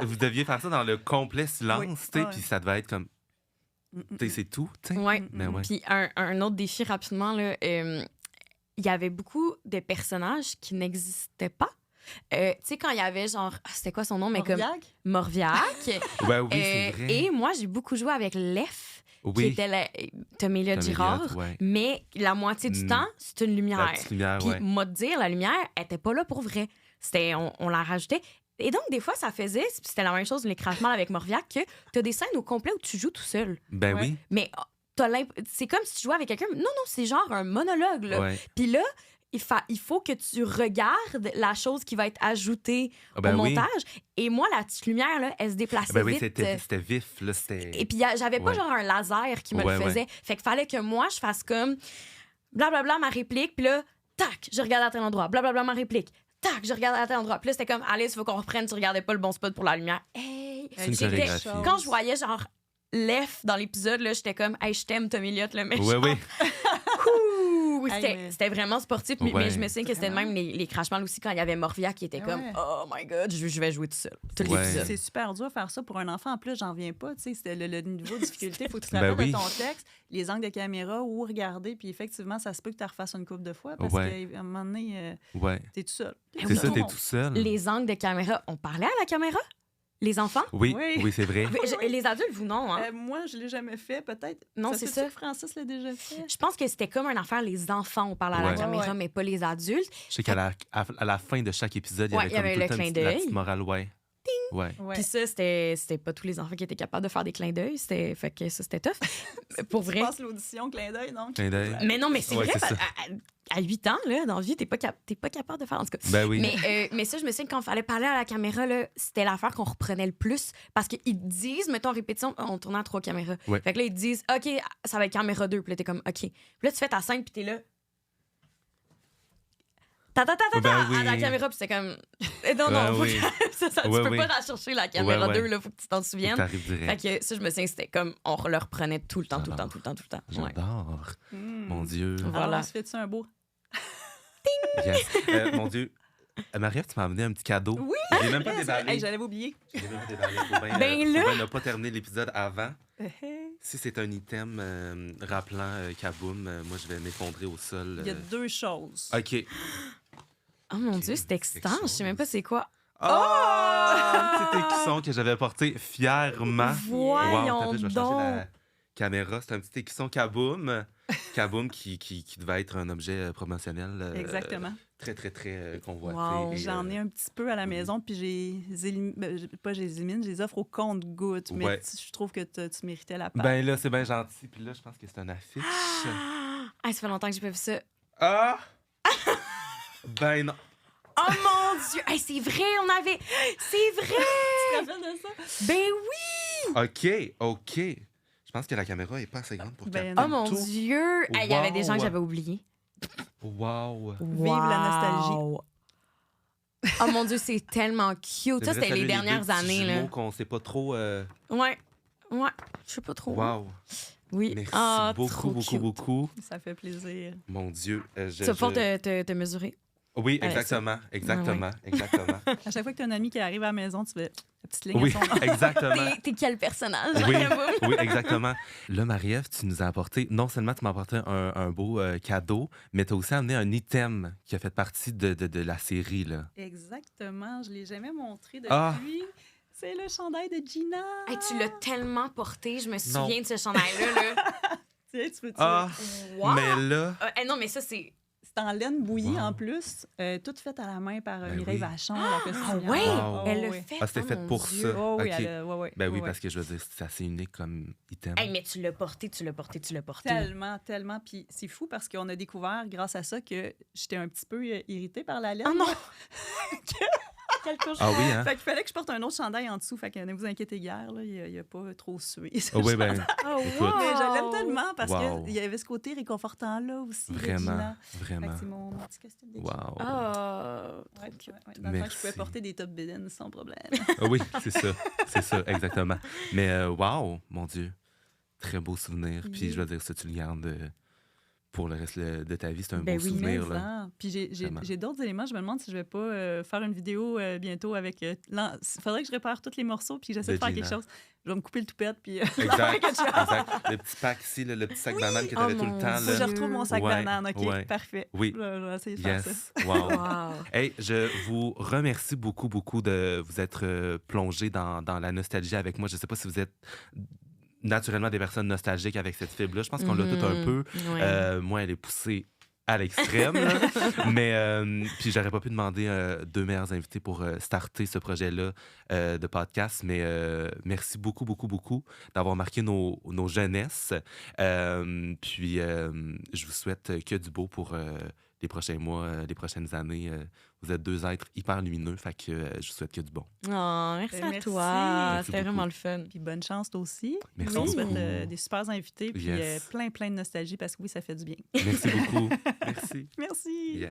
vous deviez faire ça dans le complet silence, puis ça devait être comme... c'est tout, tu sais.
Oui. Puis un autre défi, rapidement, là, il y avait beaucoup de personnages qui n'existaient pas. Tu sais, quand il y avait genre... C'était quoi son nom? Morviac.
Oui, c'est vrai.
Et moi, j'ai beaucoup joué avec Lef. Qui était Tomélia Girard, mais la moitié du temps, c'est une lumière.
La petite lumière,
puis, moi, te dire, la lumière, elle était pas là pour vrai. On la rajoutait. Et donc, des fois, ça faisait, c'était la même chose, les crachements avec Morviac, que t'as des scènes au complet où tu joues tout seul.
Ben
Ouais.
oui.
Mais c'est comme si tu jouais avec quelqu'un. Non, c'est genre un monologue, là.
Ouais.
Puis là, il faut que tu regardes la chose qui va être ajoutée
Ah ben
au
oui.
montage. Et moi, la petite lumière, là, elle se déplaçait
Ben oui,
vite.
c'était vif, là, c'était...
Et puis, j'avais pas
Ouais.
genre un laser qui me
Ouais,
le faisait. Fait qu'il fallait que moi, je fasse comme blablabla ma réplique. Puis là, tac, je regarde à tel endroit. Blablabla ma réplique. Tac, je regarde à tel endroit. Puis là, c'était comme, Alice, il faut qu'on reprenne. Tu regardais pas le bon spot pour la lumière. Hey!
C'est une
J'étais-
chorégraphie.
Quand je voyais genre Lef dans l'épisode, là, j'étais comme, hey, je t'aime, Tom Elliott, le méchant.
Oui, oui.
Ouh!
Hey,
C'était
mais-
c'était vraiment sportif, mais
Ouais.
je me souviens que c'était
Vraiment.
même les crachements aussi quand il y avait Morvia qui était
Ah
comme
ouais.
oh my god, je vais jouer tout seul. Tout
Ouais.
l'épisode.
C'est super dur de faire ça pour un enfant. En plus, j'en viens pas. Tu sais, c'était le niveau de difficulté. Il faut que tu te
Ben
rappelles
oui.
de ton texte, les angles de caméra, où regarder. Puis effectivement, ça se peut que tu refasses une couple de fois parce
Ouais.
qu'à un moment donné,
Ouais.
t'es tout seul.
Ben
C'est
oui.
ça, t'es
Non.
tout seul.
Les angles de caméra, on parlait à la caméra? Les enfants?
Oui,
Oui.
oui, c'est vrai.
Mais les adultes, vous non, hein?
Moi, je l'ai jamais fait, peut-être.
Non,
se
c'est
peut-tu
ça.
que Francis l'a déjà fait.
Je pense que c'était comme une affaire, les enfants, on parlait à la
Ouais.
caméra,
Ouais.
mais pas les adultes.
Je sais qu'à la fin de chaque épisode, il y
Ouais,
avait
il y
comme
avait
tout
le
temps
clin
la
d'œil.
petite morale, ouais. Ouais.
Ouais.
Puis ça, c'était pas tous les enfants qui étaient capables de faire des clins d'œil. Fait que ça, c'était tough. Pour
Tu
vrai.
passes l'audition, clin d'œil, donc.
Clin d'œil.
Mais non, mais c'est
Ouais,
vrai,
c'est ça.
à 8 ans, là, dans la vie, t'es pas capable de faire. En tout cas.
Ben oui.
Mais ça, je me souviens que quand il fallait parler à la caméra, là, c'était l'affaire qu'on reprenait le plus. Parce qu'ils te disent, mettons en répétition, on tournait à 3 caméras.
Ouais.
Fait que là, ils te disent, OK, ça va être caméra 2. Puis là, t'es comme, OK. Puis là, tu fais ta scène, puis t'es là.
Ben oui.
À la caméra, puis c'est comme. Non,
Ben
faut
oui.
tu
Ouais,
peux
oui.
pas la chercher, la caméra
Ouais, ouais.
2, là, faut que tu t'en souviennes.
T'arrives
Fait
direct.
que ça, je me souviens, c'était comme, on le reprenait tout le temps, tout le temps, tout le temps, tout le temps. Ouais.
J'adore. Mon Dieu.
Voilà.
Alors, on se fait-tu un beau?
Yes. Mon Dieu. Marie-Ève, tu m'as amené un petit cadeau.
Oui!
J'ai même pas déballé.
Hey, j'allais oublier.
J'ai même pas déballé. Faut bien,
Ben là!
faut bien ne pas terminer l'épisode avant. Si c'est un item rappelant Kaboom, moi, je vais m'effondrer au sol.
Il y a 2 choses.
OK.
Oh mon
Ok,
Dieu, c'est
quelque
excitant. Je sais même pas
chose.
c'est quoi.
Oh! Petit écusson que j'avais porté fièrement.
Voyons
Wow, je vais
donc.
changer la caméra. C'est un petit écusson Kaboom. Kaboom qui devait être un objet promotionnel.
Exactement.
Très, très, très convoité.
Wow.
Et,
J'en ai un petit peu à la maison, puis pas je les élimine, je les offre au compte-gouttes. Mais
Ouais.
je trouve que tu méritais la part.
Ben là, c'est bien gentil. Puis là, je pense que c'est un affiche.
Ah, ça fait longtemps que j'ai pas vu ça.
Ah! Ben non.
Oh mon Dieu! Hey, c'est vrai, on avait. C'est vrai!
Tu te rappelles de ça?
Ben oui!
OK. Je pense que la caméra est pas assez grande pour
Ben
capter
Oh mon
tout.
Dieu! Hey, il y avait des gens que
Wow.
j'avais oubliés.
Wow.
Vive la nostalgie.
Wow. Oh mon Dieu, c'est tellement cute. Ça,
J'aimerais
c'était
saluer
les dernières
deux petits
années, là.
jumeaux qu'on sait pas trop.
Ouais. Ouais. Je sais pas trop.
Wow.
Oui.
Merci
Ah,
beaucoup,
trop
beaucoup,
cute.
Ça
Ça fait plaisir.
Mon Dieu.
Tu vas pouvoir te mesurer.
Oui,
Ouais,
exactement. Exactement.
À chaque fois que tu as un ami qui arrive à la maison, tu fais la petite ligne
Oui,
à son nom.
exactement.
T'es quel personnage?
Oui,
Kaboom?
oui, exactement. Là, Marie-Ève, tu nous as apporté, non seulement tu m'as apporté un beau cadeau, mais tu as aussi amené un item qui a fait partie de la série. Là.
Exactement. Je ne l'ai jamais montré depuis.
Ah.
C'est le chandail de Gina.
Hey, tu l'as tellement porté, je me
Non.
souviens de ce chandail-là. Là.
Tiens, tu peux
Ah,
Wow!
mais là,
Non, mais ça, c'est.
C'est en laine bouillie
Wow.
en plus, toute faite à la main par
Ben
Mireille
oui.
Vachon, la
Ah
costumière.
ouais!
Wow.
Elle l'a
oui.
fait.
Ah, c'était
oh
fait
mon
pour
Dieu.
ça.
Oh, oui,
Ok.
ouais,
ben oui,
ouais.
parce que je veux dire, c'est assez unique comme item.
Hey, mais tu l'as porté, tu l'as porté, tu l'as porté.
Tellement, tellement. Puis c'est fou parce qu'on a découvert, grâce à ça, que j'étais un petit peu irritée par la laine.
Oh non!
Quel cochon.
Ah oui, hein?
Fait qu'il fallait que je porte un autre chandail en dessous. Fait que ne vous inquiétez guère, là, il a pas trop sué. ce
Ah oui, ben,
chandail.
Oh,
Écoute.
Mais je l'aime tellement parce
Wow.
qu'il y avait ce côté réconfortant là aussi. de
vraiment,
Gina. Fait
vraiment.
que c'est mon petit costume de Gina.
Wow.
Oh!
Ouais,
Trop cute.
ouais. Dans le temps que je pouvais
Merci.
porter des top bédaines sans problème.
Ah oui, c'est ça, exactement. Mais wow, mon Dieu, très beau souvenir. Puis
Oui.
je veux dire, ça, tu le gardes pour le reste de ta vie. C'est un
Ben
beau
oui,
souvenir.
Mais,
Là.
hein. Puis
Vraiment.
j'ai d'autres éléments. Je me demande si je vais pas faire une vidéo bientôt avec. Il faudrait que je répare tous les morceaux puis que j'essaie
De
de faire
Gina.
quelque chose. Je vais me couper le toupette puis.
Exact,
quelque chose.
exact. Le petit pack ici, là, le petit sac banane que tu avais
Oh
tout
mon
le temps.
Faut que je
Là.
retrouve mon sac
Ouais,
banane, OK?
ouais.
Parfait.
Oui.
Je vais essayer de faire ça.
Yes, wow.
Wow!
Hey, je vous remercie beaucoup, beaucoup de vous être plongé dans la nostalgie avec moi. Je ne sais pas si vous êtes naturellement des personnes nostalgiques avec cette fibre-là. Je pense qu'on l'a tout un peu.
Ouais.
Moi, elle est poussée à l'extrême. Là. Mais puis j'aurais pas pu demander deux meilleurs invités pour starter ce projet-là de podcast. Mais merci beaucoup, beaucoup, beaucoup d'avoir marqué nos jeunesses. Puis je vous souhaite que du beau pour les prochains mois, les prochaines années. Vous êtes deux êtres hyper lumineux, fait que je vous souhaite que du bon.
Oh, merci à
Merci.
toi.
Merci
C'était
beaucoup.
vraiment le fun.
Puis bonne chance toi aussi.
Merci
On
beaucoup.
souhaite des super invités, puis
Yes.
plein de nostalgie parce que oui, ça fait du bien.
Merci beaucoup. Merci.
Merci.
Yeah.